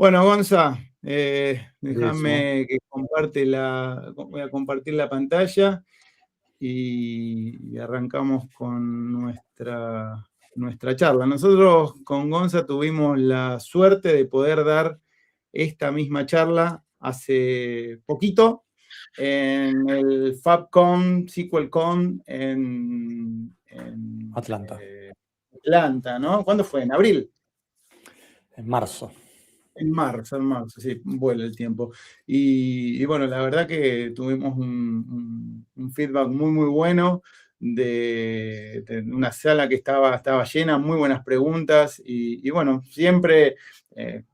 Bueno, Gonza, Buenísimo. déjame que voy a compartir la pantalla y arrancamos con nuestra charla. Nosotros con Gonza tuvimos la suerte de poder dar esta misma charla hace poquito en el FabCon, SQLCon en Atlanta, Atlanta, ¿no? ¿Cuándo fue? ¿En abril? en marzo. En marzo, sí, vuela el tiempo. Y bueno, la verdad que tuvimos un feedback muy, muy bueno de una sala que estaba llena, muy buenas preguntas. Y bueno, siempre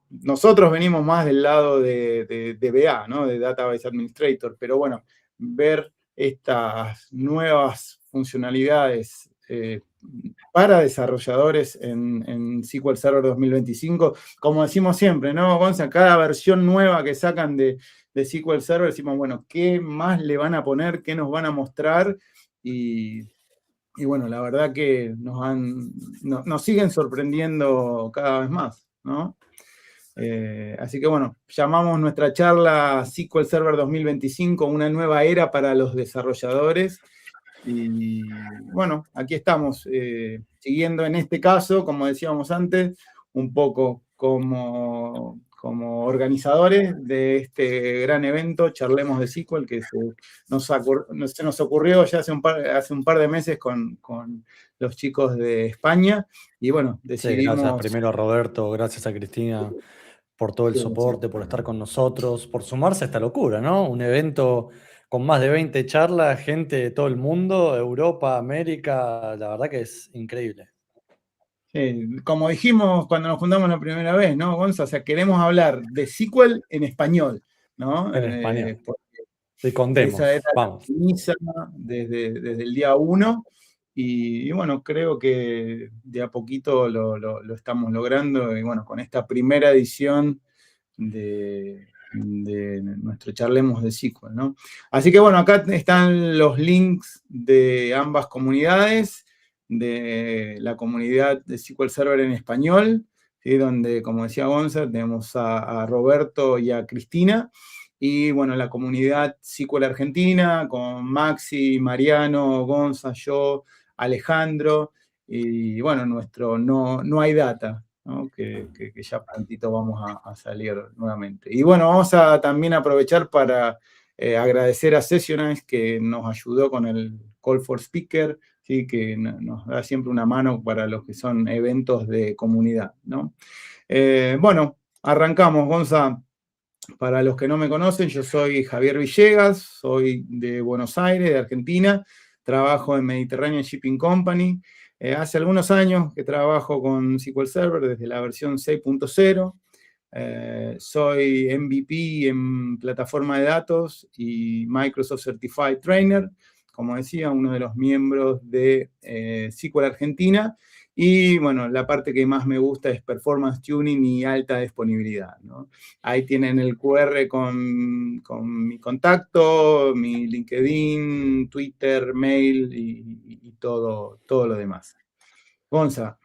nosotros venimos más del lado de BA, ¿no? De Database Administrator, pero bueno, ver estas nuevas funcionalidades para desarrolladores en SQL Server 2025, como decimos siempre, ¿no, Gonza? Cada versión nueva que sacan de SQL Server, decimos, bueno, ¿qué más le van a poner? ¿Qué nos van a mostrar? Y bueno, la verdad que nos siguen sorprendiendo cada vez más, ¿no? Así que bueno, llamamos nuestra charla SQL Server 2025 una nueva era para los desarrolladores. Y bueno, aquí estamos, siguiendo en este caso, como decíamos antes, un poco como organizadores de este gran evento, Charlemos de SQL, que se nos ocurrió ya hace un par de meses con los chicos de España. Y bueno, Sí, gracias decidimos... primero a Roberto, gracias a Cristina por todo el soporte, por estar con nosotros, por sumarse a esta locura, ¿no? Un evento con más de 20 charlas, gente de todo el mundo, Europa, América, la verdad que es increíble. Como dijimos cuando nos juntamos la primera vez, ¿no, Gonza? O sea, queremos hablar de SQL en español, ¿no? En español. Porque Y con esa era demos, la vamos. premisa desde el día uno. Y bueno, creo que de a poquito lo estamos logrando. Y bueno, con esta primera edición de nuestro Charlemos de SQL, ¿no? Así que bueno, acá están los links de ambas comunidades, de la comunidad de SQL Server en español, ¿sí? Donde, como decía Gonza, tenemos a Roberto y a Cristina, y bueno, la comunidad SQL Argentina, con Maxi, Mariano, Gonza, yo, Alejandro, y bueno, nuestro No Hay Data, ¿no? Que ya prontito vamos a salir nuevamente. Y bueno, vamos a también aprovechar para agradecer a Sessionize, que nos ayudó con el Call for Speaker, ¿sí? Que nos da siempre una mano para los que son eventos de comunidad, ¿no? Bueno, arrancamos, Gonza. Para los que no me conocen, yo soy Javier Villegas, soy de Buenos Aires, de Argentina, trabajo en Mediterranean Shipping Company. Hace algunos años que trabajo con SQL Server desde la versión 6.0. Soy MVP en plataforma de datos y Microsoft Certified Trainer, como decía, uno de los miembros de SQL Argentina. Y bueno, la parte que más me gusta es Performance Tuning y alta disponibilidad, ¿no? Ahí tienen el QR con mi contacto, mi LinkedIn, Twitter, mail y todo lo demás. Gonza.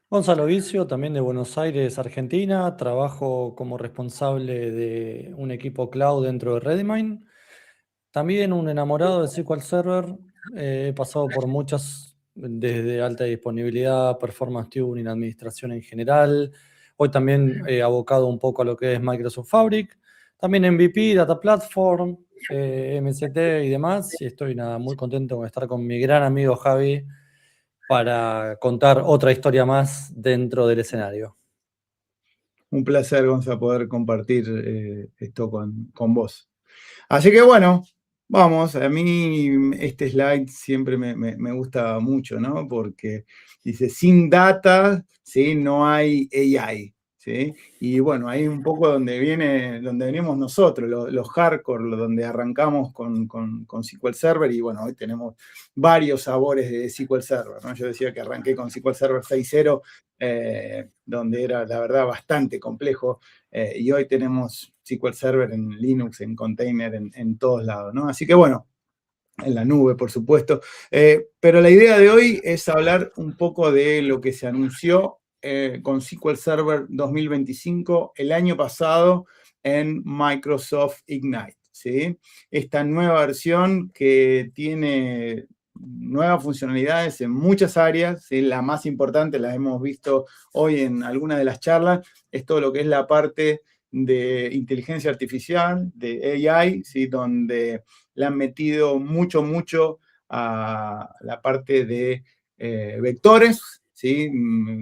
Gonzalo Vicio, también de Buenos Aires, Argentina. Trabajo como responsable de un equipo cloud dentro de Redmine. También un enamorado de SQL Server. He pasado por muchas, desde alta disponibilidad, performance tuning, administración en general. Hoy también he abocado un poco a lo que es Microsoft Fabric. También MVP, Data Platform, MCT y demás. Y estoy muy contento con estar con mi gran amigo Javi para contar otra historia más dentro del escenario. Un placer, Gonza, poder compartir esto con vos. Así que bueno, vamos, a mí este slide siempre me gusta mucho, ¿no? Porque dice, sin data, ¿sí? No hay AI, ¿sí? Y bueno, ahí es un poco donde venimos nosotros, los hardcore, donde arrancamos con SQL Server, y bueno, hoy tenemos varios sabores de SQL Server, ¿no? Yo decía que arranqué con SQL Server 6.0, donde era, la verdad, bastante complejo, y hoy tenemos SQL Server en Linux, en container, en todos lados, ¿no? Así que bueno, en la nube, por supuesto. Pero la idea de hoy es hablar un poco de lo que se anunció con SQL Server 2025 el año pasado en Microsoft Ignite, ¿sí? Esta nueva versión que tiene nuevas funcionalidades en muchas áreas, ¿sí? La más importante, la hemos visto hoy en algunas de las charlas, es todo lo que es la parte de inteligencia artificial, de AI, ¿sí? Donde le han metido mucho a la parte de vectores, ¿sí?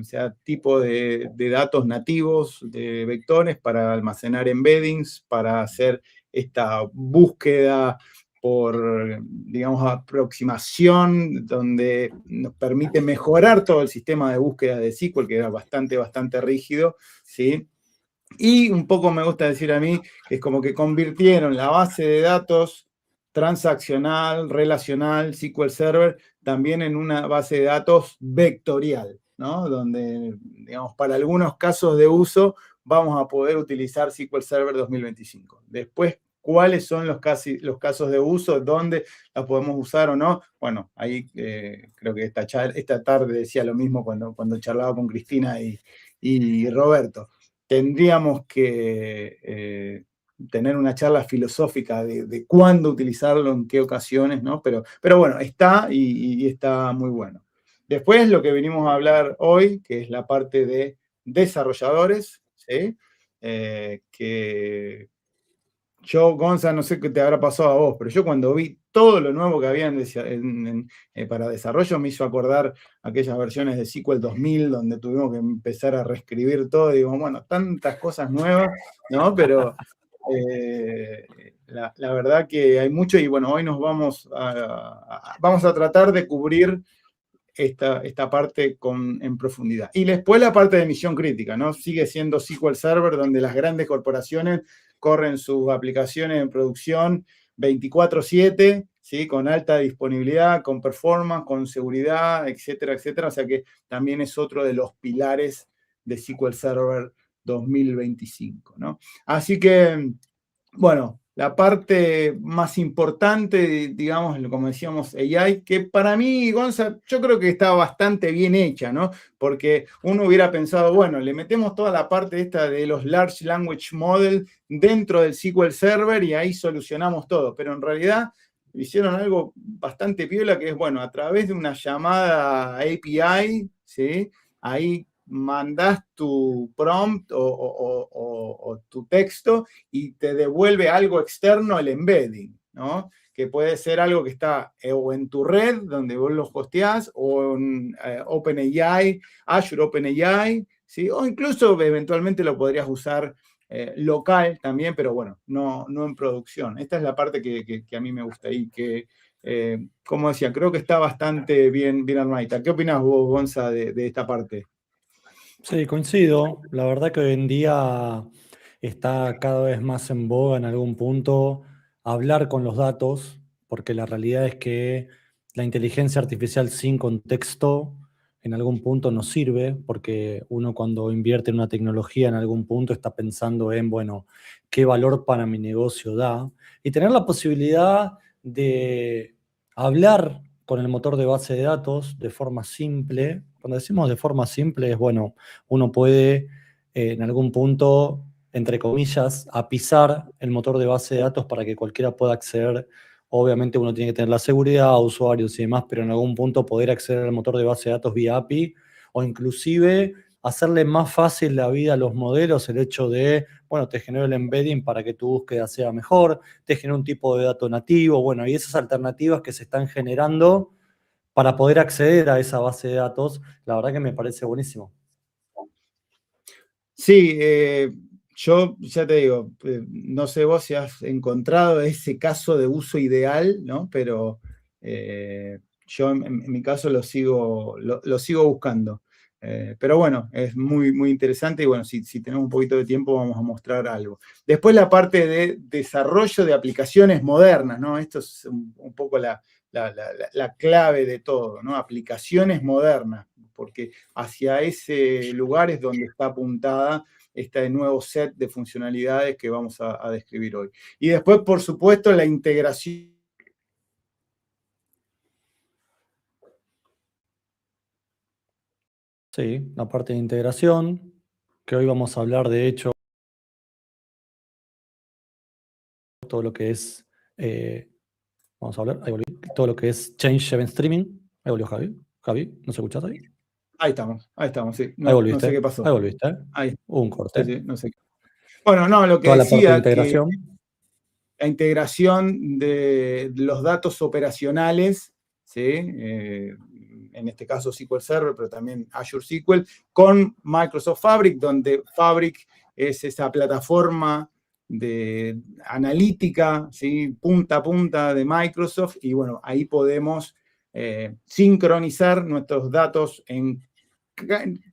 O sea, tipo de datos nativos de vectores para almacenar embeddings, para hacer esta búsqueda por, digamos, aproximación, donde nos permite mejorar todo el sistema de búsqueda de SQL, que era bastante rígido, ¿sí? Y un poco me gusta decir a mí que es como que convirtieron la base de datos transaccional, relacional, SQL Server, también en una base de datos vectorial, ¿no? Donde, digamos, para algunos casos de uso vamos a poder utilizar SQL Server 2025. Después, ¿cuáles son los casos de uso? ¿Dónde la podemos usar o no? Bueno, ahí creo que esta tarde decía lo mismo cuando charlaba con Cristina y Roberto. Tendríamos que tener una charla filosófica de cuándo utilizarlo, en qué ocasiones, ¿no? Pero bueno, está y está muy bueno. Después lo que venimos a hablar hoy, que es la parte de desarrolladores, ¿sí? Que yo, Gonza, no sé qué te habrá pasado a vos, pero yo cuando vi todo lo nuevo que había para desarrollo me hizo acordar aquellas versiones de SQL 2000 donde tuvimos que empezar a reescribir todo. Y digo, bueno, tantas cosas nuevas, ¿no? Pero la verdad que hay mucho y bueno, hoy nos vamos a tratar de cubrir esta parte en profundidad. Y después la parte de misión crítica, ¿no? Sigue siendo SQL Server, donde las grandes corporaciones corren sus aplicaciones en producción 24/7, ¿sí? Con alta disponibilidad, con performance, con seguridad, etcétera, etcétera. O sea que también es otro de los pilares de SQL Server 2025, ¿no? Así que, bueno, la parte más importante, digamos, como decíamos, AI, que para mí, Gonza, yo creo que está bastante bien hecha, ¿no? Porque uno hubiera pensado, bueno, le metemos toda la parte esta de los Large Language Model dentro del SQL Server y ahí solucionamos todo. Pero en realidad hicieron algo bastante piola, que es, bueno, a través de una llamada API, ¿sí? Ahí mandás tu prompt o tu texto y te devuelve algo externo el embedding, ¿no? Que puede ser algo que está o en tu red, donde vos lo hosteás, o en OpenAI, Azure OpenAI, ¿sí? O incluso eventualmente lo podrías usar local también, pero bueno, no en producción. Esta es la parte que a mí me gusta y que, como decía, creo que está bastante bien armadita. ¿Qué opinas vos, Gonza, de esta parte? Sí, coincido. La verdad que hoy en día está cada vez más en boga en algún punto hablar con los datos, porque la realidad es que la inteligencia artificial sin contexto en algún punto no sirve, porque uno cuando invierte en una tecnología en algún punto está pensando en, bueno, ¿qué valor para mi negocio da? Y tener la posibilidad de hablar con el motor de base de datos de forma simple. Cuando decimos de forma simple es, bueno, uno puede en algún punto, entre comillas, apisar el motor de base de datos para que cualquiera pueda acceder. Obviamente uno tiene que tener la seguridad, usuarios y demás, pero en algún punto poder acceder al motor de base de datos vía API o inclusive hacerle más fácil la vida a los modelos, el hecho de, bueno, te genero el embedding para que tu búsqueda sea mejor, te genero un tipo de dato nativo, bueno, y esas alternativas que se están generando para poder acceder a esa base de datos, la verdad que me parece buenísimo. Sí, yo ya te digo, no sé vos si has encontrado ese caso de uso ideal, ¿no? Pero yo en mi caso lo sigo buscando. Pero bueno, es muy interesante y bueno, si tenemos un poquito de tiempo vamos a mostrar algo. Después la parte de desarrollo de aplicaciones modernas, ¿no? Esto es un poco la clave de todo, ¿no? Aplicaciones modernas, porque hacia ese lugar es donde está apuntada este nuevo set de funcionalidades que vamos a describir hoy. Y después, por supuesto, la integración Sí, la parte de integración, que hoy vamos a hablar, de hecho, todo lo que es, vamos a hablar, ahí volví, todo lo que es Change Event Streaming. Ahí volvió Javi. Javi, ¿nos escuchás ahí? Ahí estamos, sí. Ahí No, no sé volviste, qué pasó. ahí volviste. Ahí, Hubo un sí, corte. sí, no sé. Bueno, no, lo que Toda la parte de decía que integración. la integración de los datos operacionales, ¿sí? En este caso SQL Server, pero también Azure SQL, con Microsoft Fabric, donde Fabric es esa plataforma de analítica, ¿sí? Punta a punta de Microsoft, y bueno, ahí podemos sincronizar nuestros datos en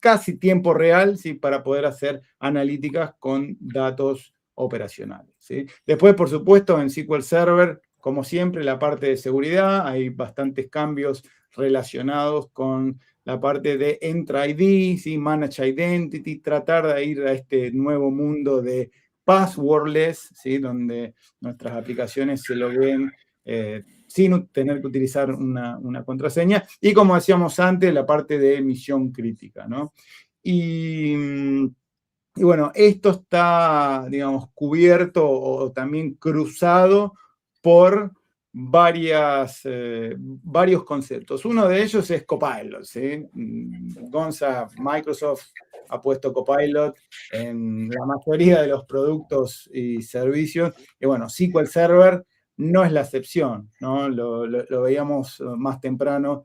casi tiempo real, ¿sí? Para poder hacer analíticas con datos operacionales, ¿sí? Después, por supuesto, en SQL Server, como siempre, la parte de seguridad, hay bastantes cambios relacionados con la parte de Entra ID, ¿sí? Manage Identity, tratar de ir a este nuevo mundo de passwordless, ¿sí? Donde nuestras aplicaciones se logueen sin tener que utilizar una contraseña. Y como decíamos antes, la parte de misión crítica, ¿no? Y bueno, esto está, digamos, cubierto o también cruzado por varios conceptos. Uno de ellos es Copilot, ¿sí? Gonza, Microsoft ha puesto Copilot en la mayoría de los productos y servicios. Y bueno, SQL Server no es la excepción, ¿no? Lo veíamos más temprano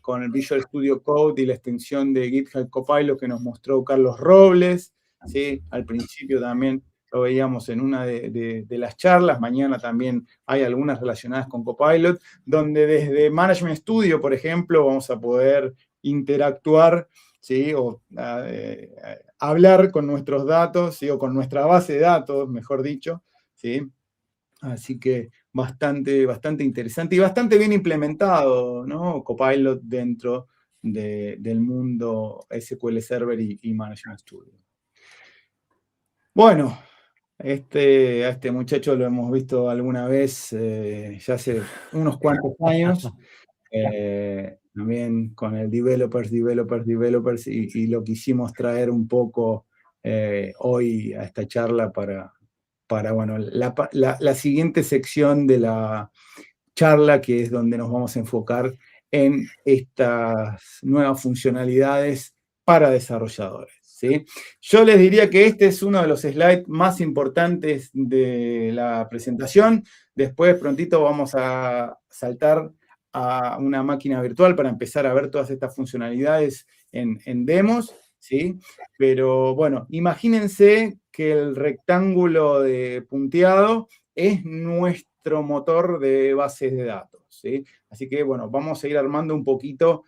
con el Visual Studio Code y la extensión de GitHub Copilot que nos mostró Carlos Robles, ¿sí? Al principio también lo veíamos en una de las charlas, mañana también hay algunas relacionadas con Copilot, donde desde Management Studio, por ejemplo, vamos a poder interactuar, ¿sí? O hablar con nuestros datos, ¿sí? O con nuestra base de datos, mejor dicho, ¿sí? Así que bastante interesante y bastante bien implementado, ¿no? Copilot dentro del mundo SQL Server y Management Studio. Bueno, a este muchacho lo hemos visto alguna vez, ya hace unos cuantos años, también con el Developers, y lo quisimos traer un poco hoy a esta charla para bueno, la siguiente sección de la charla, que es donde nos vamos a enfocar en estas nuevas funcionalidades para desarrolladores, ¿sí? Yo les diría que este es uno de los slides más importantes de la presentación. Después, prontito, vamos a saltar a una máquina virtual para empezar a ver todas estas funcionalidades en demos, ¿sí? Pero bueno, imagínense que el rectángulo de punteado es nuestro motor de bases de datos, ¿sí? Así que, bueno, vamos a ir armando un poquito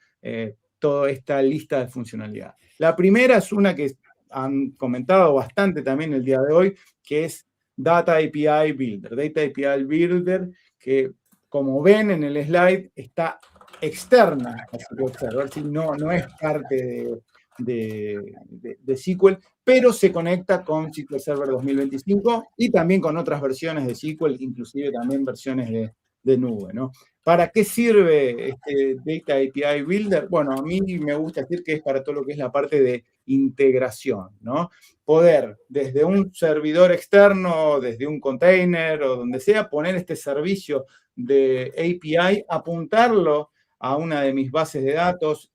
toda esta lista de funcionalidades. La primera es una que han comentado bastante también el día de hoy, que es Data API Builder. Data API Builder, que como ven en el slide, está externa a SQL Server, ¿sí? No es parte de SQL, pero se conecta con SQL Server 2025 y también con otras versiones de SQL, inclusive también versiones de nube, ¿no? ¿Para qué sirve este Data API Builder? Bueno, a mí me gusta decir que es para todo lo que es la parte de integración, ¿no? Poder, desde un servidor externo, desde un container o donde sea, poner este servicio de API, apuntarlo a una de mis bases de datos,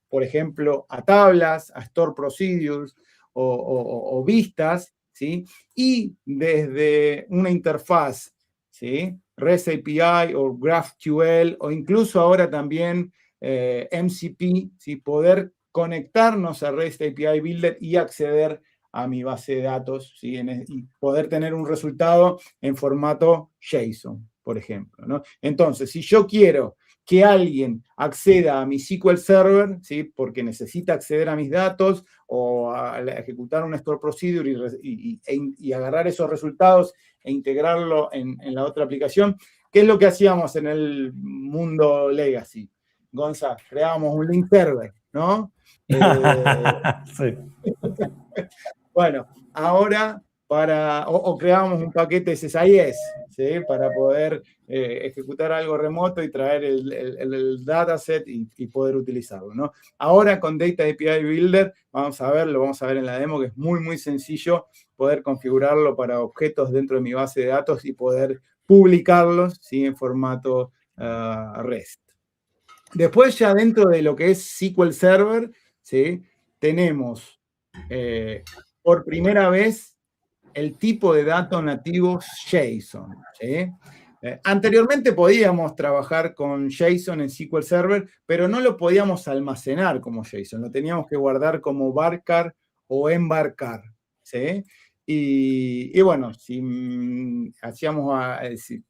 por ejemplo, a tablas, a store procedures o vistas, ¿sí? Y desde una interfaz, ¿sí? REST API o GraphQL o incluso ahora también MCP, ¿sí? Poder conectarnos a REST API Builder y acceder a mi base de datos, ¿sí? Y poder tener un resultado en formato JSON, por ejemplo, ¿no? Entonces, si yo quiero que alguien acceda a mi SQL Server, ¿sí? Porque necesita acceder a mis datos o a ejecutar un store procedure y agarrar esos resultados e integrarlo en la otra aplicación, ¿qué es lo que hacíamos en el mundo legacy? Gonza, creábamos un link server, ¿no? Sí. Bueno, ahora o creábamos un paquete SSIS, ¿sí? Para poder ejecutar algo remoto y traer el dataset y poder utilizarlo, ¿no? Ahora con Data API Builder, lo vamos a ver en la demo, que es muy, muy sencillo poder configurarlo para objetos dentro de mi base de datos y poder publicarlos, ¿sí? En formato REST. Después ya dentro de lo que es SQL Server, ¿sí? Tenemos por primera vez el tipo de datos nativos JSON, ¿sí? Anteriormente podíamos trabajar con JSON en SQL Server, pero no lo podíamos almacenar como JSON, lo teníamos que guardar como varchar o envarchar, ¿sí? Y bueno, si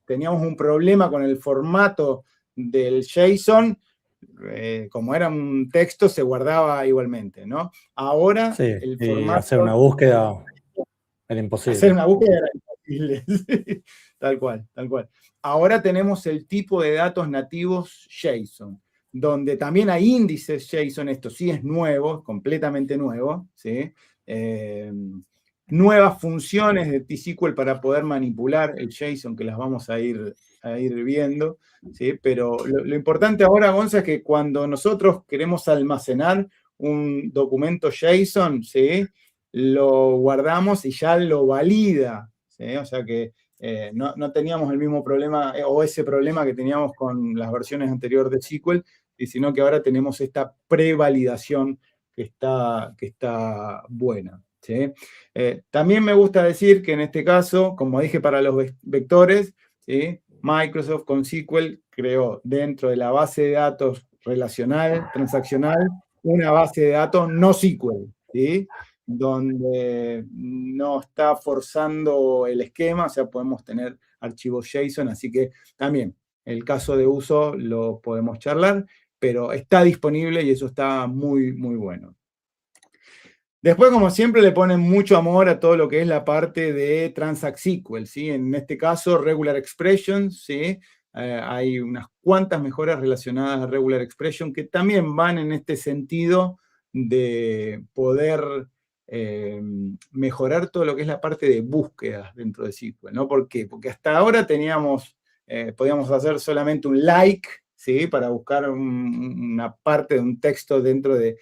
teníamos un problema con el formato del JSON, como era un texto, se guardaba igualmente, ¿no? Ahora Sí, el y hacer formato... una búsqueda era Hacer imposible. una búsqueda era imposible. Sí, tal cual, tal cual. Ahora tenemos el tipo de datos nativos JSON, donde también hay índices JSON, esto sí es nuevo, completamente nuevo, ¿sí? Nuevas funciones de T-SQL para poder manipular el JSON, que las vamos a ir viendo, ¿sí? Pero lo importante ahora, Gonza, es que cuando nosotros queremos almacenar un documento JSON, ¿sí? Lo guardamos y ya lo valida, ¿sí? O sea que no teníamos el mismo problema o ese problema que teníamos con las versiones anteriores de SQL, sino que ahora tenemos esta prevalidación que está buena, ¿sí? También me gusta decir que en este caso, como dije para los vectores, ¿sí? Microsoft con SQL creó dentro de la base de datos relacional, transaccional, una base de datos no SQL, ¿sí? Donde no está forzando el esquema, o sea, podemos tener archivos JSON, así que también el caso de uso lo podemos charlar, pero está disponible y eso está muy, muy bueno. Después, como siempre, le ponen mucho amor a todo lo que es la parte de Transact SQL, ¿sí? En este caso, Regular Expression, ¿sí? Hay unas cuantas mejoras relacionadas a Regular Expression que también van en este sentido de poder mejorar todo lo que es la parte de búsquedas dentro de SQL, ¿no? ¿Por qué? Porque hasta ahora podíamos hacer solamente un like, ¿sí? Para buscar una parte de un texto dentro de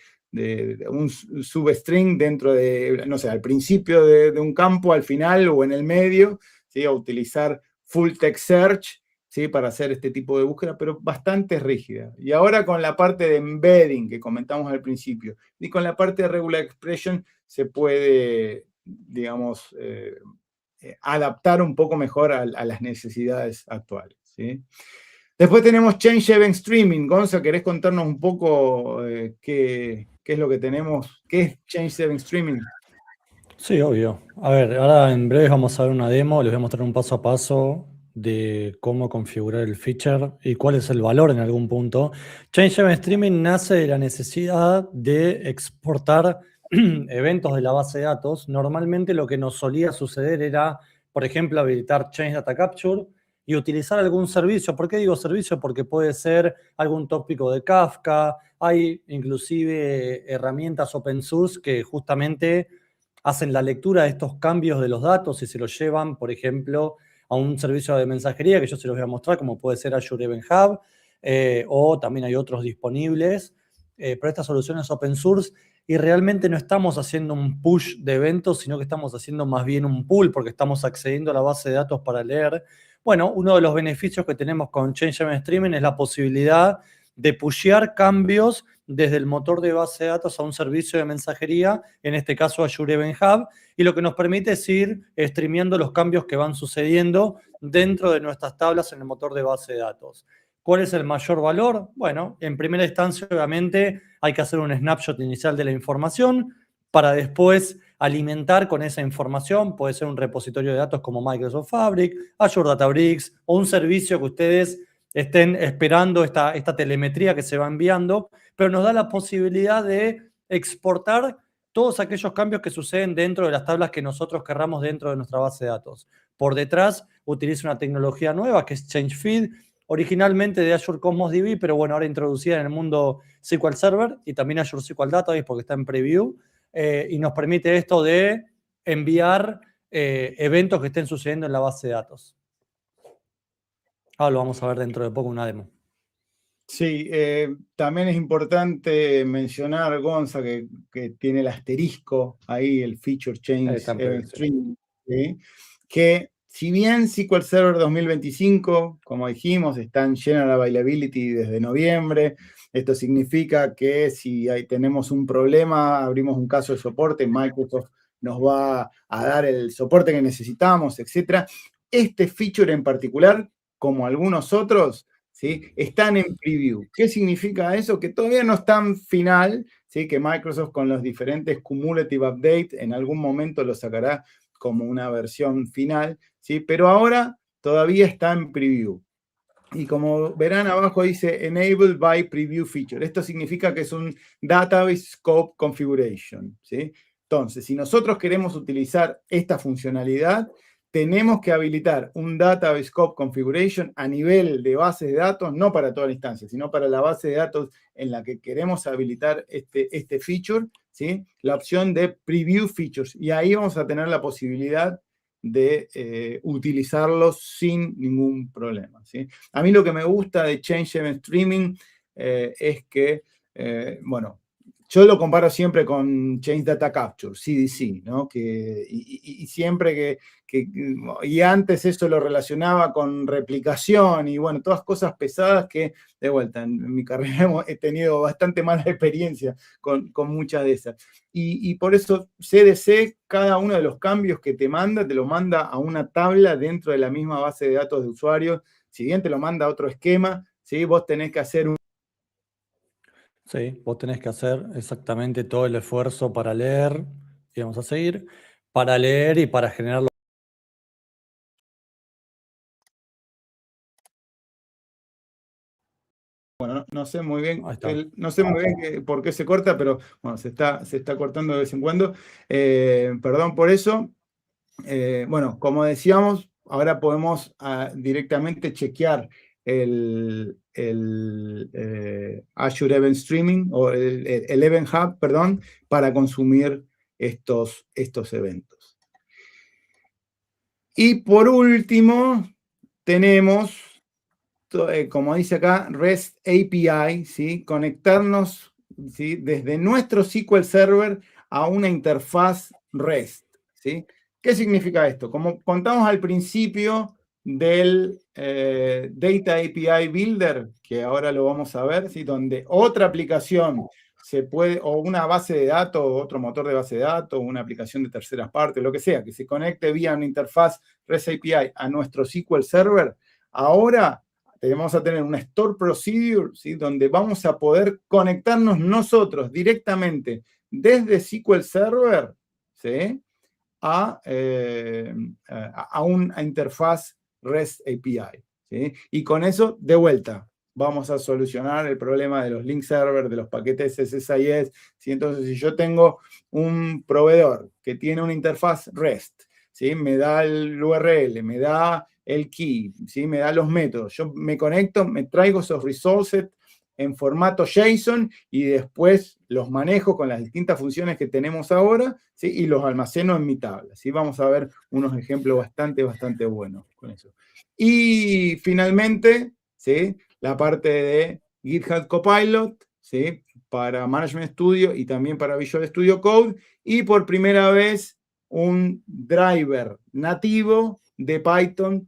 un substring dentro de, no sé, al principio de un campo, al final o en el medio, ¿sí? A utilizar full text search, ¿sí? Para hacer este tipo de búsqueda, pero bastante rígida. Y ahora con la parte de embedding que comentamos al principio y con la parte de regular expression se puede, digamos, adaptar un poco mejor a las necesidades actuales, ¿sí? Después tenemos Change Event Streaming. Gonza, ¿querés contarnos un poco qué es lo que tenemos? ¿Qué es Change Event Streaming? Sí, obvio. A ver, ahora en breve vamos a ver una demo, les voy a mostrar un paso a paso de cómo configurar el feature y cuál es el valor en algún punto. Change Event Streaming nace de la necesidad de exportar eventos de la base de datos. Normalmente lo que nos solía suceder era, por ejemplo, habilitar Change Data Capture y utilizar algún servicio. ¿Por qué digo servicio? Porque puede ser algún tópico de Kafka. Hay inclusive herramientas open source que justamente hacen la lectura de estos cambios de los datos y se los llevan, por ejemplo, a un servicio de mensajería que yo se los voy a mostrar, como puede ser Azure Event Hub, o también hay otros disponibles, pero estas soluciones open source, y realmente no estamos haciendo un push de eventos, sino que estamos haciendo más bien un pull, porque estamos accediendo a la base de datos para leer. Bueno, uno de los beneficios que tenemos con Change Event Streaming es la posibilidad de pushear cambios desde el motor de base de datos a un servicio de mensajería, en este caso Azure Event Hub, y lo que nos permite es ir streameando los cambios que van sucediendo dentro de nuestras tablas en el motor de base de datos. ¿Cuál es el mayor valor? Bueno, en primera instancia, obviamente, hay que hacer un snapshot inicial de la información para después alimentar con esa información. Puede ser un repositorio de datos como Microsoft Fabric, Azure Databricks o un servicio que ustedes estén esperando esta telemetría que se va enviando, pero nos da la posibilidad de exportar todos aquellos cambios que suceden dentro de las tablas que nosotros querramos dentro de nuestra base de datos. Por detrás utiliza una tecnología nueva que es ChangeFeed, originalmente de Azure Cosmos DB, pero bueno, ahora introducida en el mundo SQL Server y también Azure SQL Database porque está en preview, y nos permite esto de enviar eventos que estén sucediendo en la base de datos. Ahora lo vamos a ver dentro de poco una demo. Sí, también es importante mencionar, Gonza, que tiene el asterisco ahí, el Feature Change Está en Event preview, sí. Stream, ¿sí? Que si bien SQL Server 2025, como dijimos, está en General Availability desde noviembre, esto significa que si tenemos un problema, abrimos un caso de soporte, Microsoft nos va a dar el soporte que necesitamos, etc. Este feature en particular, como algunos otros, ¿sí? Están en preview. ¿Qué significa eso? Que todavía no están final, ¿sí? Que Microsoft con los diferentes cumulative updates en algún momento lo sacará como una versión final, ¿sí? Pero ahora todavía está en preview. Y como verán abajo dice Enabled by Preview Feature. Esto significa que es un Database Scope Configuration, ¿sí? Entonces, si nosotros queremos utilizar esta funcionalidad, tenemos que habilitar un Database Scope Configuration a nivel de bases de datos, no para toda la instancia, sino para la base de datos en la que queremos habilitar este feature, ¿sí? La opción de Preview Features. Y ahí vamos a tener la posibilidad de utilizarlos sin ningún problema, ¿sí? A mí lo que me gusta de Change Event Streaming es que, bueno, yo lo comparo siempre con Change Data Capture, CDC, ¿no? Y siempre y antes eso lo relacionaba con replicación y bueno, todas cosas pesadas que, de vuelta, en mi carrera he tenido bastante mala experiencia con muchas de esas. Y por eso CDC, cada uno de los cambios que te lo manda a una tabla dentro de la misma base de datos de usuarios. Si bien te lo manda a otro esquema, ¿sí? Vos tenés que hacer Sí, vos tenés que hacer exactamente todo el esfuerzo para leer, y vamos a seguir, para leer y para generar los... Bueno, no sé muy bien, Ahí está. no sé muy bien por qué se corta, pero bueno, se está cortando de vez en cuando. Perdón por eso. Bueno, como decíamos, ahora podemos directamente chequear el Azure Event Streaming o el Event Hub, perdón, para consumir estos eventos. Y por último, tenemos, como dice acá, REST API, ¿sí? Conectarnos, ¿sí? Desde nuestro SQL Server a una interfaz REST, ¿sí? ¿Qué significa esto? Como contamos al principio del Data API Builder, que ahora lo vamos a ver, ¿sí? Donde otra aplicación se puede, o una base de datos, o otro motor de base de datos, una aplicación de terceras partes, lo que sea, que se conecte vía una interfaz REST API a nuestro SQL Server, ahora vamos a tener una Store Procedure, ¿sí? Donde vamos a poder conectarnos nosotros directamente desde SQL Server, ¿sí? a una interfaz REST API, ¿sí? Y con eso, de vuelta, vamos a solucionar el problema de los link server, de los paquetes SSIS, ¿sí? Entonces, si yo tengo un proveedor que tiene una interfaz REST, ¿sí? Me da el URL, me da el key, ¿sí? Me da los métodos, yo me conecto, me traigo esos resources en formato JSON y después los manejo con las distintas funciones que tenemos ahora, ¿sí? Y los almaceno en mi tabla, ¿sí? Vamos a ver unos ejemplos bastante buenos con eso. Y finalmente, ¿sí? La parte de GitHub Copilot, ¿sí? Para Management Studio y también para Visual Studio Code, y por primera vez un driver nativo de Python,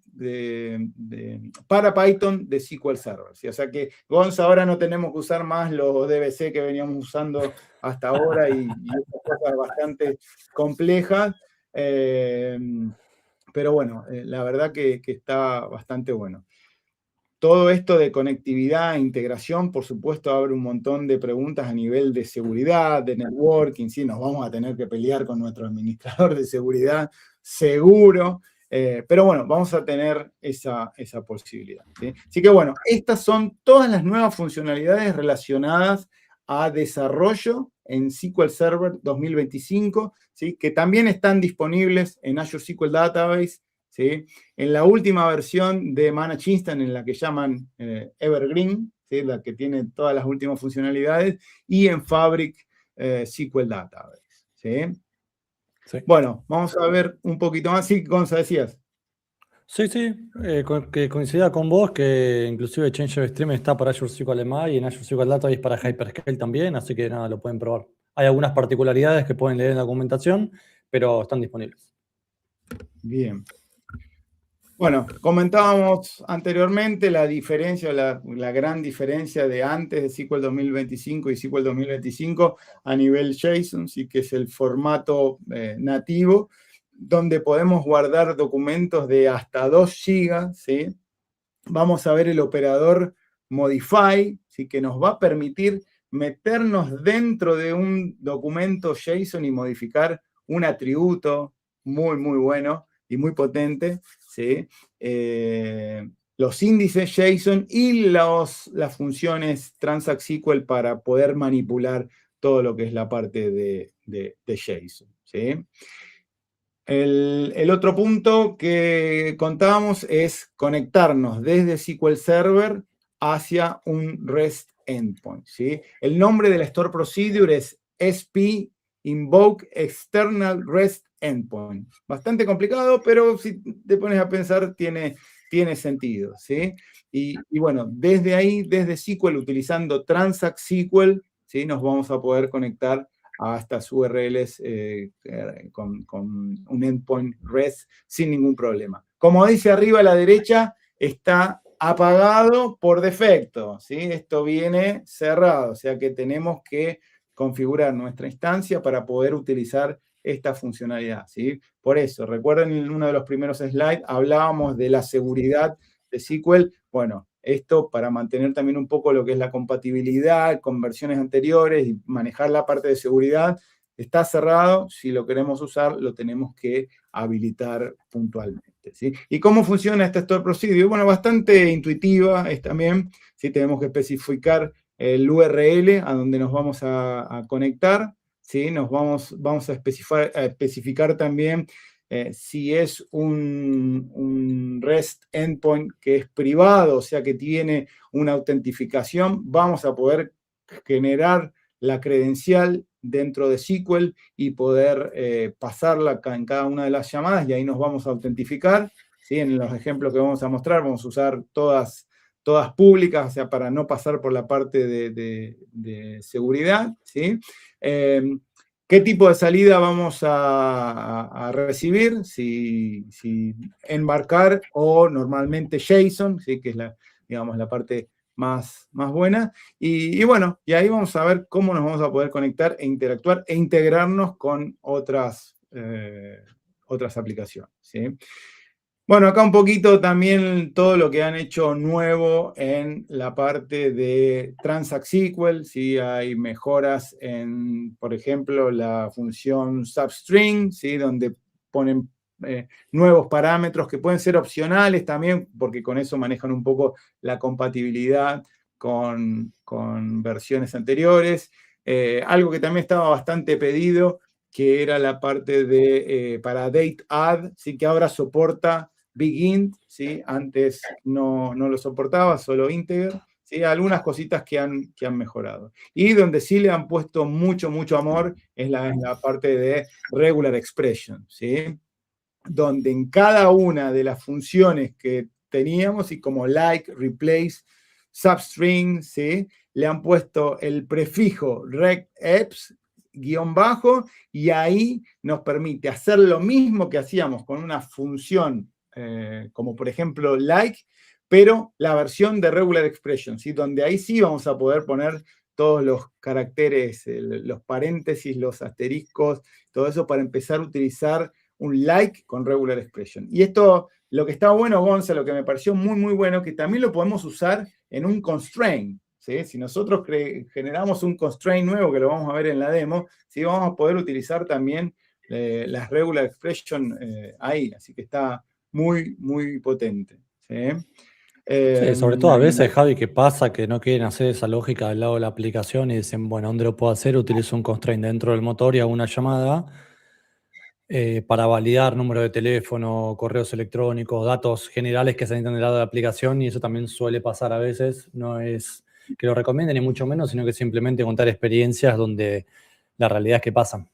para Python de SQL Server. ¿Sí? O sea que, Gonza, ahora no tenemos que usar más los DBC que veníamos usando hasta ahora y otras cosas bastante complejas. Pero bueno, la verdad que está bastante bueno. Todo esto de conectividad e integración, por supuesto, abre un montón de preguntas a nivel de seguridad, de networking. Sí, nos vamos a tener que pelear con nuestro administrador de seguridad, seguro. Pero bueno, vamos a tener esa posibilidad, ¿sí? Así que bueno, estas son todas las nuevas funcionalidades relacionadas a desarrollo en SQL Server 2025, ¿sí? Que también están disponibles en Azure SQL Database, ¿sí? En la última versión de Managed Instance, en la que llaman Evergreen, ¿sí? La que tiene todas las últimas funcionalidades, y en Fabric SQL Database, ¿sí? Sí. Bueno, vamos a ver un poquito más. Sí, Gonza, decías. Sí, que coincida con vos, que inclusive Change Stream está para Azure SQL MI y en Azure SQL Database para Hyperscale también, así que nada, lo pueden probar. Hay algunas particularidades que pueden leer en la documentación, pero están disponibles. Bien. Bueno, comentábamos anteriormente la diferencia, la gran diferencia de antes de SQL 2025 y SQL 2025 a nivel JSON, sí que es el formato nativo, donde podemos guardar documentos de hasta 2 GB, ¿sí? Vamos a ver el operador modify, ¿sí? Que nos va a permitir meternos dentro de un documento JSON y modificar un atributo muy, muy bueno y muy potente, ¿sí? Los índices JSON y las funciones Transact SQL para poder manipular todo lo que es la parte de JSON, ¿sí? El otro punto que contábamos es conectarnos desde SQL Server hacia un REST Endpoint, ¿sí? El nombre de la Store Procedure es SP Invoke External REST Endpoint. Bastante complicado, pero si te pones a pensar, tiene sentido, ¿sí? Y bueno, desde ahí, desde SQL, utilizando Transact SQL, ¿sí? Nos vamos a poder conectar a estas URLs con un endpoint REST sin ningún problema. Como dice arriba a la derecha, está apagado por defecto, ¿sí? Esto viene cerrado, o sea que tenemos que configurar nuestra instancia para poder utilizar esta funcionalidad, ¿sí? Por eso, recuerden en uno de los primeros slides, hablábamos de la seguridad de SQL. Bueno, esto para mantener también un poco lo que es la compatibilidad con versiones anteriores y manejar la parte de seguridad. Está cerrado, si lo queremos usar, lo tenemos que habilitar puntualmente, ¿sí? ¿Y cómo funciona esta Store Procedure? Bueno, bastante intuitiva es también, ¿sí? Tenemos que especificar el URL a donde nos vamos a conectar, ¿sí? Vamos a especificar también si es un REST endpoint que es privado, o sea que tiene una autentificación, vamos a poder generar la credencial dentro de SQL y poder pasarla en cada una de las llamadas y ahí nos vamos a autentificar, ¿sí? En los ejemplos que vamos a mostrar vamos a usar todas públicas, o sea, para no pasar por la parte de seguridad, ¿sí? ¿Qué tipo de salida vamos a recibir? Si embarcar o normalmente JSON, ¿sí? Que es digamos, la parte más buena. Y bueno, y ahí vamos a ver cómo nos vamos a poder conectar e interactuar e integrarnos con otras aplicaciones, ¿sí? Bueno, acá un poquito también todo lo que han hecho nuevo en la parte de Transact SQL, ¿sí? Hay mejoras en, por ejemplo, la función substring, ¿sí? Donde ponen nuevos parámetros que pueden ser opcionales también, porque con eso manejan un poco la compatibilidad con versiones anteriores. Algo que también estaba bastante pedido, que era la parte de para date add, ¿sí? Que ahora soporta Big ¿sí? Antes no lo soportaba, solo integer, ¿sí? Algunas cositas que han mejorado. Y donde sí le han puesto mucho amor es la parte de regular expression, ¿sí? Donde en cada una de las funciones que teníamos, y como like, replace, substring, ¿sí? Le han puesto el prefijo regex guión bajo, y ahí nos permite hacer lo mismo que hacíamos con una función como por ejemplo like, pero la versión de regular expression, ¿sí? Donde ahí sí vamos a poder poner todos los caracteres, los paréntesis, los asteriscos, todo eso para empezar a utilizar un like con regular expression. Y esto, lo que está bueno, Gonza, lo que me pareció muy bueno, que también lo podemos usar en un constraint, ¿sí? Si nosotros generamos un constraint nuevo, que lo vamos a ver en la demo, ¿sí? Vamos a poder utilizar también las regular expression ahí, así que está muy potente, ¿sí? Sí, sobre todo a veces, Javi, que pasa que no quieren hacer esa lógica del lado de la aplicación y dicen, bueno, ¿dónde lo puedo hacer? Utilizo un constraint dentro del motor y hago una llamada para validar número de teléfono, correos electrónicos, datos generales que se necesitan del lado de la aplicación, y eso también suele pasar a veces. No es que lo recomienden ni mucho menos, sino que simplemente contar experiencias donde la realidad es que pasan.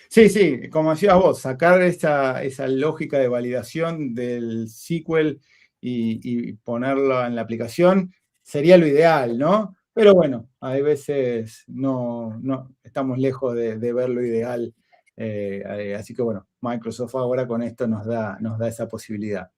Sí, sí, como decías vos, sacar esa lógica de validación del SQL y ponerlo en la aplicación sería lo ideal, ¿no? Pero bueno, hay veces no estamos lejos de ver lo ideal. Así que bueno, Microsoft ahora con esto nos da esa posibilidad.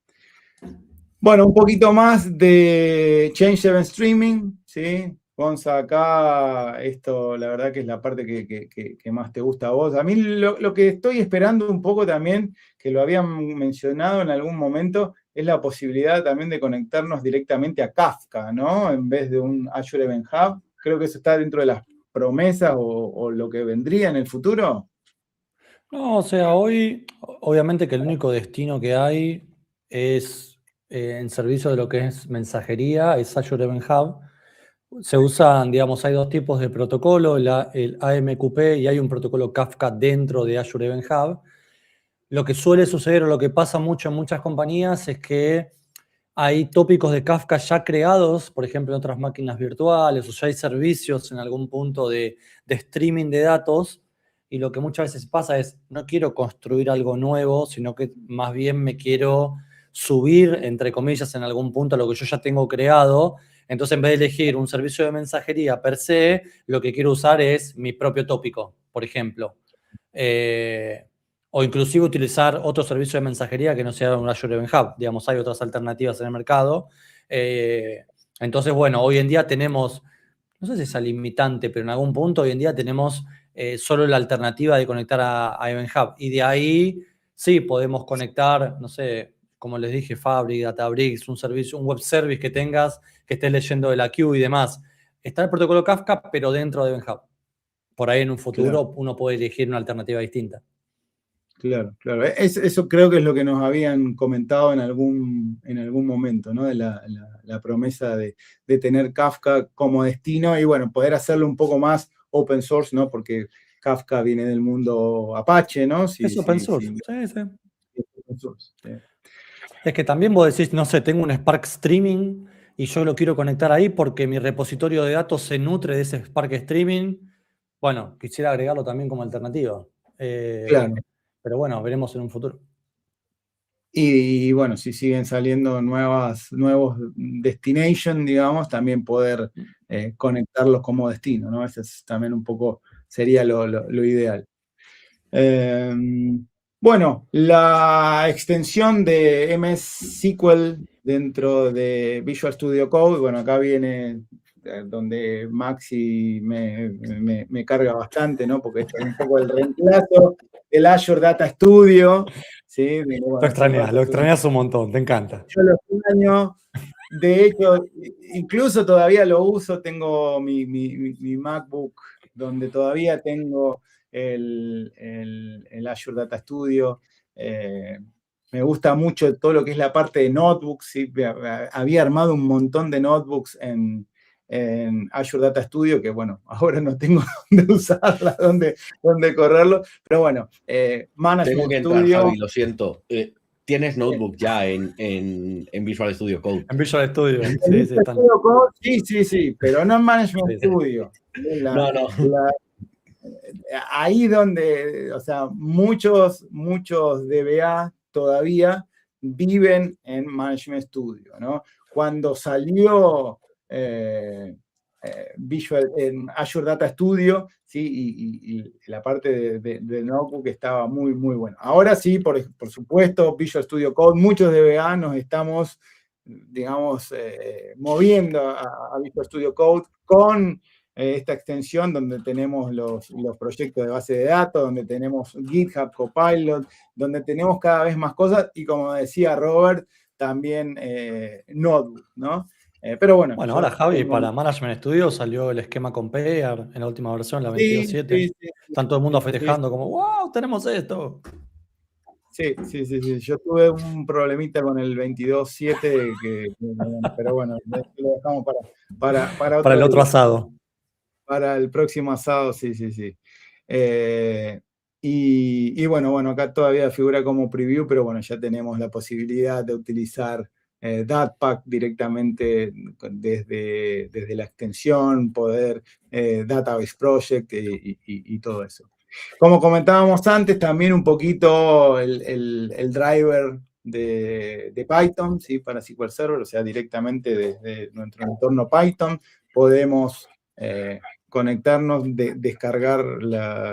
Bueno, un poquito más de Change Event Streaming, ¿sí? Gonza, acá esto la verdad que es la parte que más te gusta a vos. A mí lo que estoy esperando un poco también, que lo habían mencionado en algún momento, es la posibilidad también de conectarnos directamente a Kafka, ¿no? En vez de un Azure Event Hub. Creo que eso está dentro de las promesas o lo que vendría en el futuro. No, o sea, hoy obviamente que el único destino que hay es en servicio de lo que es mensajería, es Azure Event Hub. Se usan, digamos, hay dos tipos de protocolo, el AMQP y hay un protocolo Kafka dentro de Azure Event Hub. Lo que suele suceder o lo que pasa mucho en muchas compañías es que hay tópicos de Kafka ya creados, por ejemplo, en otras máquinas virtuales, o ya hay servicios en algún punto de streaming de datos, y lo que muchas veces pasa es, no quiero construir algo nuevo, sino que más bien me quiero subir, entre comillas, en algún punto a lo que yo ya tengo creado. Entonces, en vez de elegir un servicio de mensajería per se, lo que quiero usar es mi propio tópico, por ejemplo. Eh, o inclusive utilizar otro servicio de mensajería que no sea un Azure Event Hub. Digamos, hay otras alternativas en el mercado. Eh, entonces, bueno, hoy en día tenemos, no sé si es limitante, pero en algún punto hoy en día tenemos solo la alternativa de conectar a Event Hub. Y de ahí, sí, podemos conectar, no sé, como les dije, Fabric, Databricks, un servicio, un web service que tengas, que estés leyendo de la queue y demás. Está el protocolo Kafka, pero dentro de Event Hub. Por ahí en un Claro. futuro uno puede elegir una alternativa distinta. Claro, claro. Eso creo que es lo que nos habían comentado en algún momento, ¿no? De la promesa de tener Kafka como destino y bueno, poder hacerlo un poco más open source, ¿no? Porque Kafka viene del mundo Apache, ¿no? Es open source, sí, sí. Es open source, sí. Es que también vos decís, no sé, tengo un Spark Streaming y yo lo quiero conectar ahí porque mi repositorio de datos se nutre de ese Spark Streaming. Bueno, quisiera agregarlo también como alternativa. Claro. Pero bueno, veremos en un futuro. Y bueno, si siguen saliendo nuevos destination, digamos, también poder conectarlos como destino, ¿no? Ese es también un poco sería lo ideal. Bueno, la extensión de MS SQL dentro de Visual Studio Code, bueno, acá viene donde Maxi me carga bastante, ¿no? Porque esto es un poco el reemplazo del Azure Data Studio, ¿sí? Bueno, Azure Data Lo Studio. extrañas un montón, te encanta. Yo lo extraño, de hecho, incluso todavía lo uso, tengo mi MacBook donde todavía tengo el Azure Data Studio. Me gusta mucho todo lo que es la parte de notebooks. ¿Sí? Había armado un montón de notebooks en Azure Data Studio, que bueno, ahora no tengo dónde usarla, dónde correrlo, pero bueno, Tengo Management que entrar, Studio. Javi, lo siento. Tienes Notebook ya en Visual Studio Code. En Visual Studio, En sí, sí, Visual están. Studio Code, sí, pero no en Management Sí, sí. Studio. No, no. Ahí donde, o sea, muchos DBA todavía viven en Management Studio, ¿no? Cuando salió Visual en Azure Data Studio, ¿sí? Y la parte de Notebook estaba muy buena. Ahora sí, por supuesto, Visual Studio Code, muchos DBA nos estamos, digamos, moviendo a Visual Studio Code con esta extensión donde tenemos los proyectos de base de datos, donde tenemos GitHub Copilot, donde tenemos cada vez más cosas y como decía Robert, también Notebook, ¿no? Pero bueno, Bueno, yo ahora Javi, tengo... para Management Studio salió el esquema Compare en la última versión, la Sí, 22.7. sí, Están todo el mundo sí, festejando como, wow, tenemos esto. sí. Yo tuve un problemita con el 22.7, pero bueno, lo dejamos para Para otro el otro día. asado. Para el próximo asado, sí. Y bueno, acá todavía figura como preview, pero bueno, ya tenemos la posibilidad de utilizar Datpack directamente desde la extensión, poder Database Project y todo eso. Como comentábamos antes, también un poquito el driver de Python, ¿sí? Para SQL Server, o sea, directamente desde nuestro entorno Python, podemos conectarnos, descargar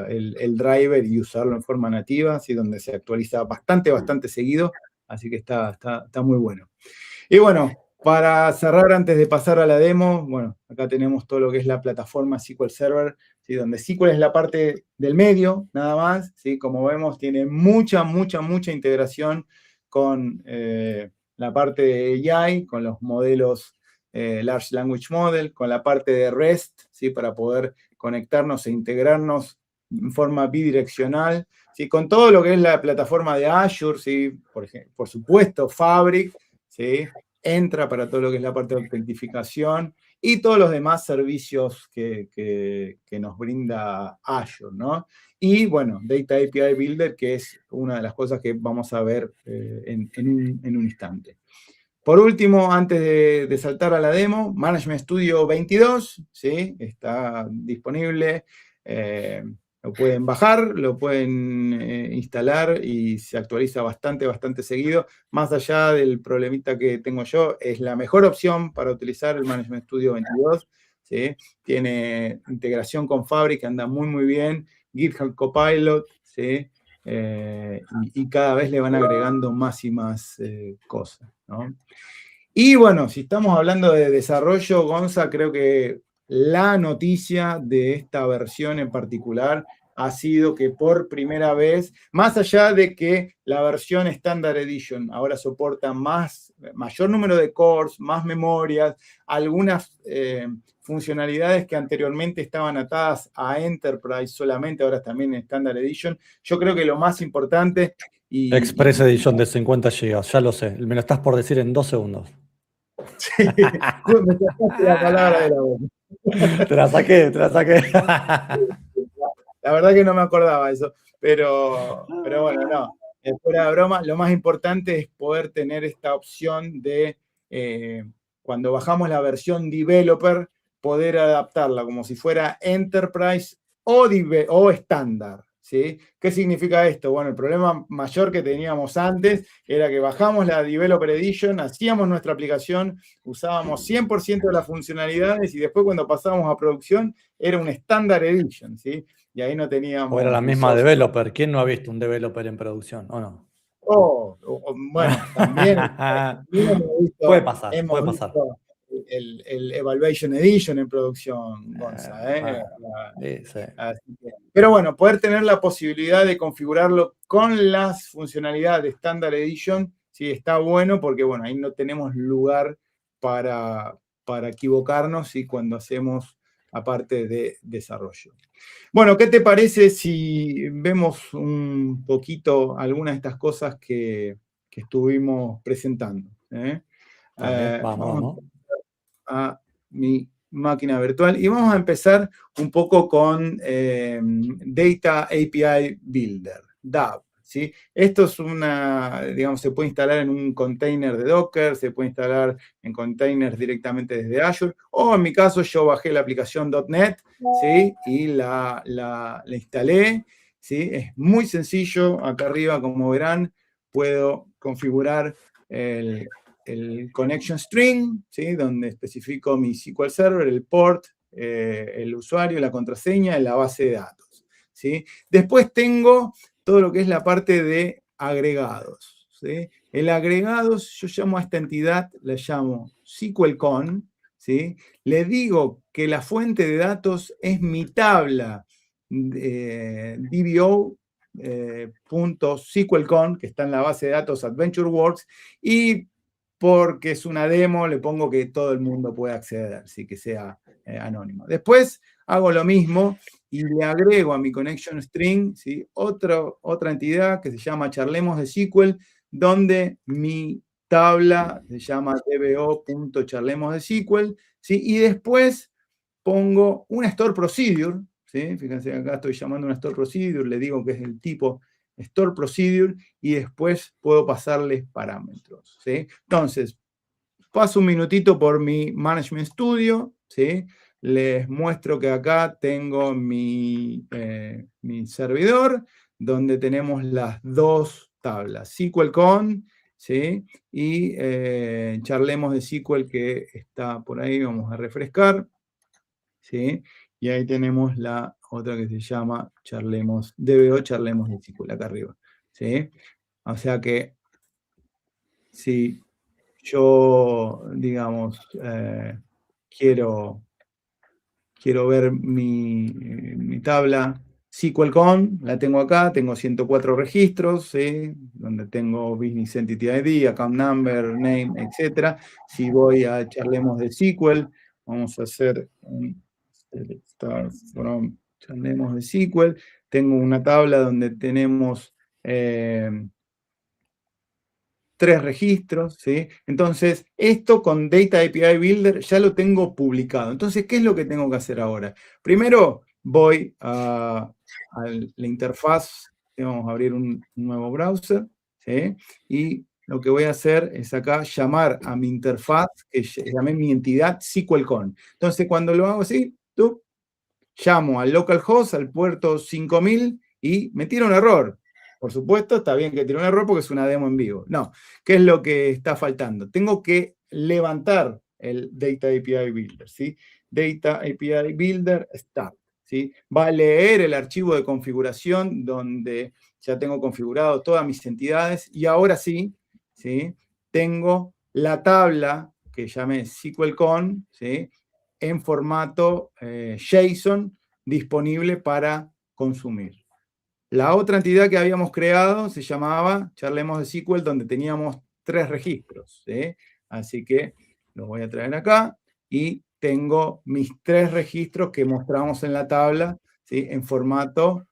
el driver y usarlo en forma nativa, ¿sí? Donde se actualiza bastante seguido, así que está muy bueno. Y bueno, para cerrar, antes de pasar a la demo, bueno, acá tenemos todo lo que es la plataforma SQL Server, ¿sí? Donde SQL es la parte del medio, nada más, ¿sí? Como vemos, tiene mucha integración con la parte de AI, con los modelos Large Language Model, con la parte de REST, ¿sí? Para poder conectarnos e integrarnos en forma bidireccional, ¿sí? Con todo lo que es la plataforma de Azure, ¿sí? Por supuesto, Fabric, ¿sí? Entra para todo lo que es la parte de autentificación y todos los demás servicios que nos brinda Azure, ¿no? Y bueno, Data API Builder, que es una de las cosas que vamos a ver en un instante. Por último, antes de saltar a la demo, Management Studio 22, ¿sí? Está disponible. Lo pueden bajar, lo pueden instalar y se actualiza bastante seguido. Más allá del problemita que tengo yo, es la mejor opción para utilizar el Management Studio 22. ¿Sí? Tiene integración con Fabric, que anda muy bien. GitHub Copilot, ¿sí? Y cada vez le van agregando más y más cosas, ¿no? Y bueno, si estamos hablando de desarrollo, Gonza, creo que la noticia de esta versión en particular ha sido que por primera vez, más allá de que la versión Standard Edition ahora soporta mayor número de cores, más memorias, algunas funcionalidades que anteriormente estaban atadas a Enterprise solamente, ahora también en Standard Edition. Yo creo que lo más importante... Express Edition de 50 GB, ya lo sé. Me lo estás por decir en 2 segundos. Sí, me sacaste la palabra de la boca. Te la saqué. La verdad que no me acordaba eso, pero bueno, no. Fuera de broma, lo más importante es poder tener esta opción de, cuando bajamos la versión developer, poder adaptarla como si fuera Enterprise o estándar. ¿Sí? ¿Qué significa esto? Bueno, el problema mayor que teníamos antes era que bajamos la Developer Edition, hacíamos nuestra aplicación, usábamos 100% de las funcionalidades y después cuando pasábamos a producción era un Standard Edition, ¿sí? Y ahí no teníamos... O era la misma developer. ¿Quién no ha visto un developer en producción? ¿O no? Bueno, también puede pasar. visto el Evaluation Edition en producción, Gonza. Sí. Pero bueno, poder tener la posibilidad de configurarlo con las funcionalidades de Standard Edition, sí, está bueno porque bueno, ahí no tenemos lugar para equivocarnos, ¿sí? Cuando hacemos aparte de desarrollo. Bueno, ¿qué te parece si vemos un poquito algunas de estas cosas que estuvimos presentando? Vamos. A mi máquina virtual y vamos a empezar un poco con Data API Builder, DAB. ¿Sí? Esto es digamos, se puede instalar en un container de Docker, se puede instalar en containers directamente desde Azure, o en mi caso yo bajé la aplicación .NET, ¿sí? Y la instalé, ¿sí? Es muy sencillo, acá arriba, como verán, puedo configurar el connection string, ¿sí? Donde especifico mi SQL Server, el port, el usuario, la contraseña, la base de datos, ¿sí? Después tengo todo lo que es la parte de agregados, ¿sí? El agregados, yo llamo a esta entidad, la llamo SQLCon, ¿sí? Le digo que la fuente de datos es mi tabla DBO.SQLCon, que está en la base de datos AdventureWorks, y porque es una demo, le pongo que todo el mundo puede acceder, ¿sí? Que sea anónimo. Después hago lo mismo y le agrego a mi connection string, ¿sí? Otra entidad que se llama Charlemos de SQL, donde mi tabla se llama dbo.charlemos de SQL, ¿sí? Y después pongo una store procedure, ¿sí? Fíjense, acá estoy llamando una store procedure, le digo que es el tipo store procedure y después puedo pasarles parámetros, ¿sí? Entonces, paso un minutito por mi Management Studio, ¿sí? les muestro que acá tengo mi servidor, donde tenemos las dos tablas, SQL.con, ¿sí? Y charlemos de SQL, que está por ahí, vamos a refrescar, ¿sí? Y ahí tenemos la otra que se llama DBO Charlemos de SQL, acá arriba, ¿sí? O sea que si yo, digamos, quiero ver mi tabla SQL.com, la tengo acá, tengo 104 registros, ¿sí? Donde tengo Business Entity ID, Account Number, Name, etc. Si voy a charlemos de SQL, vamos a hacer un start from charlemos de SQL. Tengo una tabla donde tenemos 3 registros, ¿sí? Entonces, esto con Data API Builder ya lo tengo publicado. Entonces, ¿qué es lo que tengo que hacer ahora? Primero, voy a la interfaz, vamos a abrir un nuevo browser, ¿sí? Y lo que voy a hacer es acá llamar a mi interfaz, que llamé mi entidad SQL.con. Entonces, cuando lo hago así, llamo al localhost, al puerto 5000, y me tira un error. Por supuesto, está bien que tire un error porque es una demo en vivo. No, ¿qué es lo que está faltando? Tengo que levantar el Data API Builder, ¿sí? Data API Builder Start, ¿sí? Va a leer el archivo de configuración donde ya tengo configurado todas mis entidades, y ahora sí, ¿sí? Tengo la tabla que llamé SQL.con, ¿sí? En formato JSON disponible para consumir. La otra entidad que habíamos creado se llamaba Charlemos de SQL, donde teníamos 3 registros, ¿sí? Así que los voy a traer acá y tengo mis 3 registros que mostramos en la tabla, ¿sí? En formato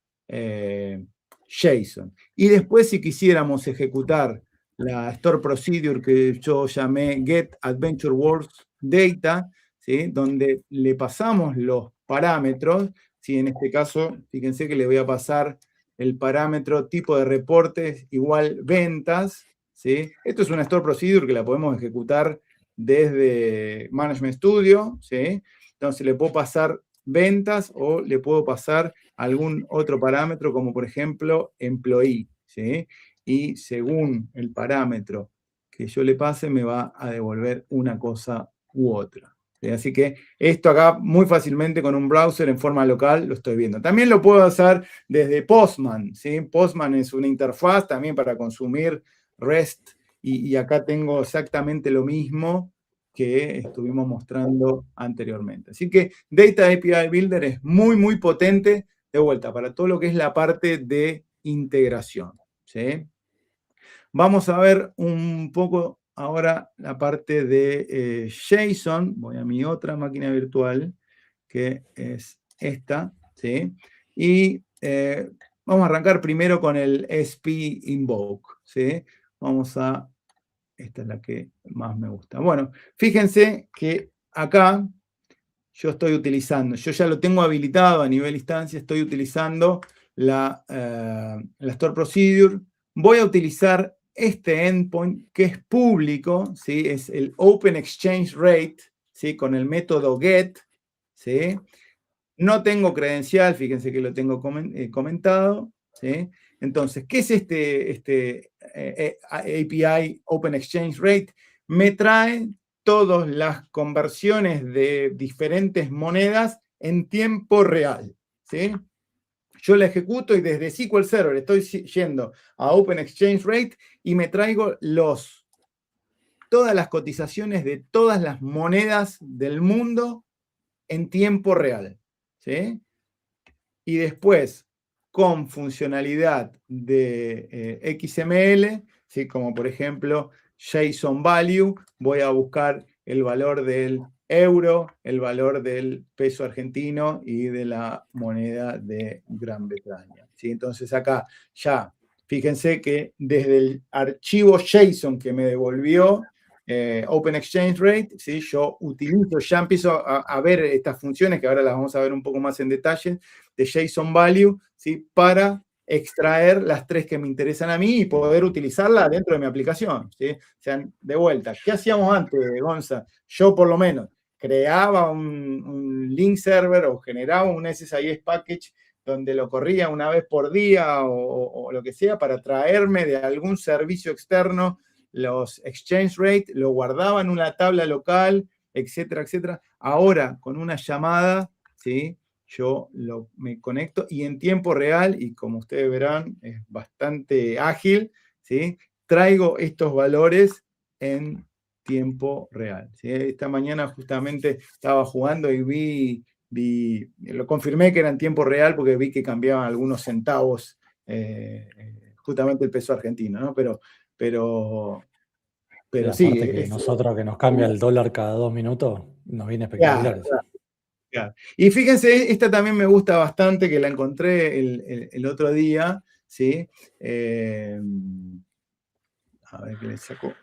JSON. Y después, si quisiéramos ejecutar la Store Procedure que yo llamé Get Adventure Works Data, ¿sí? Donde le pasamos los parámetros, ¿sí? En este caso, fíjense que le voy a pasar el parámetro tipo de reportes igual ventas, ¿sí? Esto es una Store Procedure que la podemos ejecutar desde Management Studio, ¿sí? Entonces le puedo pasar ventas o le puedo pasar algún otro parámetro, como por ejemplo employee, ¿sí? Y según el parámetro que yo le pase, me va a devolver una cosa u otra. ¿Sí? Así que esto acá muy fácilmente con un browser en forma local lo estoy viendo. También lo puedo hacer desde Postman, ¿sí? Postman es una interfaz también para consumir REST, y acá tengo exactamente lo mismo que estuvimos mostrando anteriormente. Así que Data API Builder es muy, muy potente, de vuelta, para todo lo que es la parte de integración, ¿sí? Vamos a ver un poco ahora la parte de JSON. Voy a mi otra máquina virtual, que es esta, ¿sí? Y vamos a arrancar primero con el SP Invoke, ¿sí? Esta es la que más me gusta. Bueno, fíjense que acá yo estoy utilizando, yo ya lo tengo habilitado a nivel instancia, estoy utilizando la Store Procedure. Voy a utilizar este endpoint que es público, ¿sí? Es el Open Exchange Rate, ¿sí? Con el método get, ¿sí? No tengo credencial, fíjense que lo tengo comentado, ¿sí? Entonces, ¿qué es este API Open Exchange Rate? Me trae todas las conversiones de diferentes monedas en tiempo real, ¿sí? Yo la ejecuto y desde SQL Server estoy yendo a Open Exchange Rate y me traigo todas las cotizaciones de todas las monedas del mundo en tiempo real, ¿sí? Y después, con funcionalidad de XML, ¿sí? Como por ejemplo JSON Value, voy a buscar el valor del euro, el valor del peso argentino y de la moneda de Gran Bretaña, ¿sí? Entonces acá ya, fíjense que desde el archivo JSON que me devolvió Open Exchange Rate, ¿sí? Yo utilizo, ya empiezo a ver estas funciones, que ahora las vamos a ver un poco más en detalle, de JSON Value, ¿sí? Para extraer las 3 que me interesan a mí y poder utilizarla dentro de mi aplicación, ¿sí? O sea, de vuelta, ¿qué hacíamos antes, Gonza? Yo por lo menos, creaba un link server o generaba un SSIS package donde lo corría una vez por día o lo que sea para traerme de algún servicio externo los exchange rate, lo guardaba en una tabla local, etcétera, etcétera. Ahora, con una llamada, ¿sí? Yo me conecto y en tiempo real, y como ustedes verán, es bastante ágil, ¿sí? Traigo estos valores en tiempo real, ¿sí? Esta mañana justamente estaba jugando y lo confirmé que era en tiempo real porque vi que cambiaban algunos centavos, justamente el peso argentino, ¿no? Pero sí. Aparte que nosotros que nos cambia el dólar cada 2 minutos, nos viene espectacular. Claro. Y fíjense, esta también me gusta bastante, que la encontré el otro día, ¿sí? A ver qué le saco.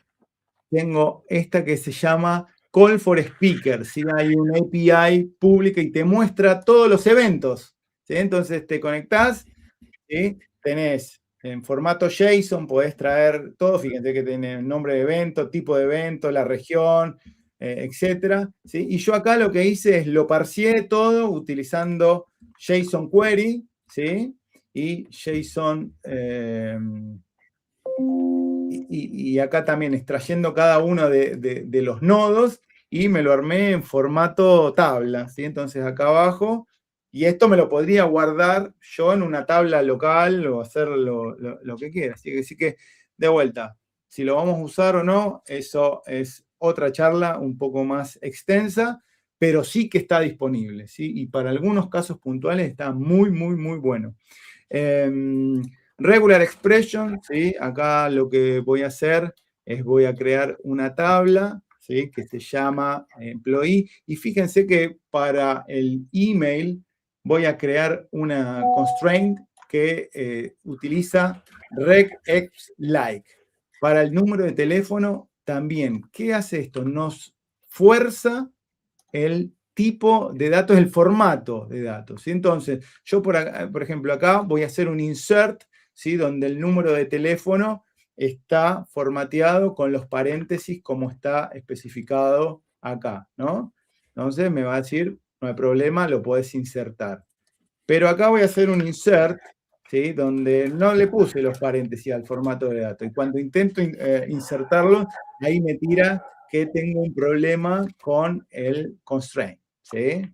Tengo esta que se llama Call for Speaker, ¿sí? Hay una API pública y te muestra todos los eventos, ¿sí? Entonces te conectás, ¿sí? Tenés en formato JSON, podés traer todo, fíjense que tiene nombre de evento, tipo de evento, la región, etcétera, ¿sí? Y yo acá lo que hice es lo parcié todo utilizando JSON Query, ¿sí? Y JSON... y acá también extrayendo cada uno de los nodos y me lo armé en formato tabla, ¿sí? Entonces acá abajo, y esto me lo podría guardar yo en una tabla local o hacer lo que quiera. Así que, de vuelta, si lo vamos a usar o no, eso es otra charla un poco más extensa, pero sí que está disponible, ¿sí? Y para algunos casos puntuales está muy, muy, muy bueno. Regular expression, ¿sí? Acá lo que voy a hacer es voy a crear una tabla, ¿sí? Que se llama employee, y fíjense que para el email voy a crear una constraint que utiliza regexLike. Para el número de teléfono también. ¿Qué hace esto? Nos fuerza el tipo de datos, el formato de datos, ¿sí? Entonces, yo por ejemplo acá voy a hacer un insert, ¿sí? Donde el número de teléfono está formateado con los paréntesis como está especificado acá, ¿no? Entonces me va a decir, no hay problema, lo podés insertar. Pero acá voy a hacer un insert, ¿sí? Donde no le puse los paréntesis al formato de datos. Y cuando intento insertarlo, ahí me tira que tengo un problema con el constraint, ¿sí?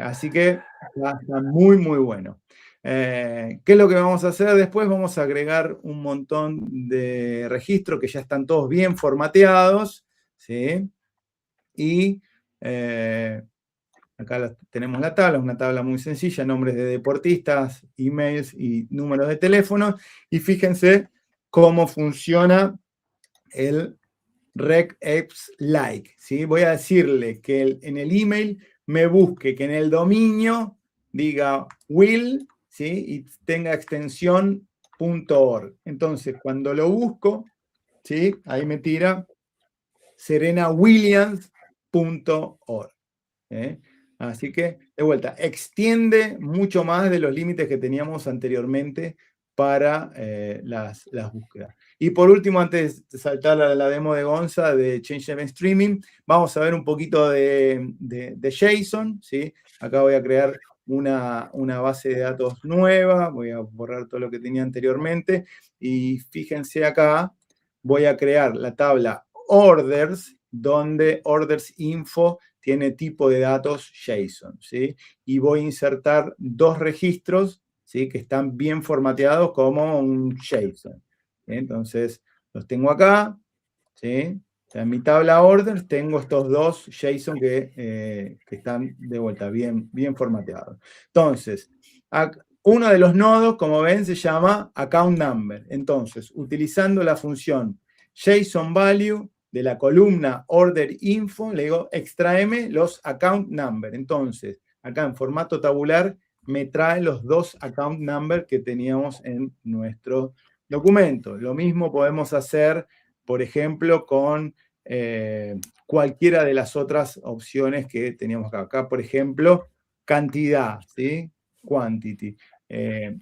Así que está muy, muy bueno. ¿Qué es lo que vamos a hacer después? Vamos a agregar un montón de registros que ya están todos bien formateados, ¿sí? Y acá tenemos la tabla, es una tabla muy sencilla, nombres de deportistas, emails y números de teléfono. Y fíjense cómo funciona el regexLike, ¿sí? Voy a decirle que en el email me busque que en el dominio diga will, ¿sí? Y tenga extensión .org. Entonces, cuando lo busco, ¿sí? Ahí me tira serenawilliams.org. Así que, de vuelta, extiende mucho más de los límites que teníamos anteriormente para las búsquedas. Y por último, antes de saltar a la demo de Gonza de Change Event Streaming, vamos a ver un poquito de JSON, ¿sí? Acá voy a crear una base de datos nueva, voy a borrar todo lo que tenía anteriormente, y fíjense acá, voy a crear la tabla orders, donde orders info tiene tipo de datos JSON, ¿sí? Y voy a insertar dos registros, ¿sí? Que están bien formateados como un JSON. ¿Sí? Entonces, los tengo acá, ¿sí? En mi tabla orders tengo estos dos JSON que están de vuelta bien formateados. Entonces, uno de los nodos, como ven, se llama account number. Entonces, utilizando la función JSON value de la columna order info, le digo extráeme los account number. Entonces, acá en formato tabular me trae los dos account number que teníamos en nuestro documento. Lo mismo podemos hacer, por ejemplo, con cualquiera de las otras opciones que teníamos acá. Acá, por ejemplo, cantidad, ¿sí? Quantity.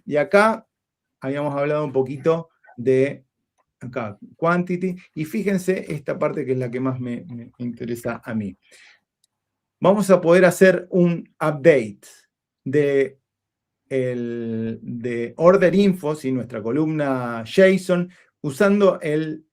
Y acá habíamos hablado un poquito de acá, quantity, y fíjense esta parte que es la que más me interesa a mí. vamos a poder hacer un update de order info, ¿sí? Nuestra columna JSON, usando el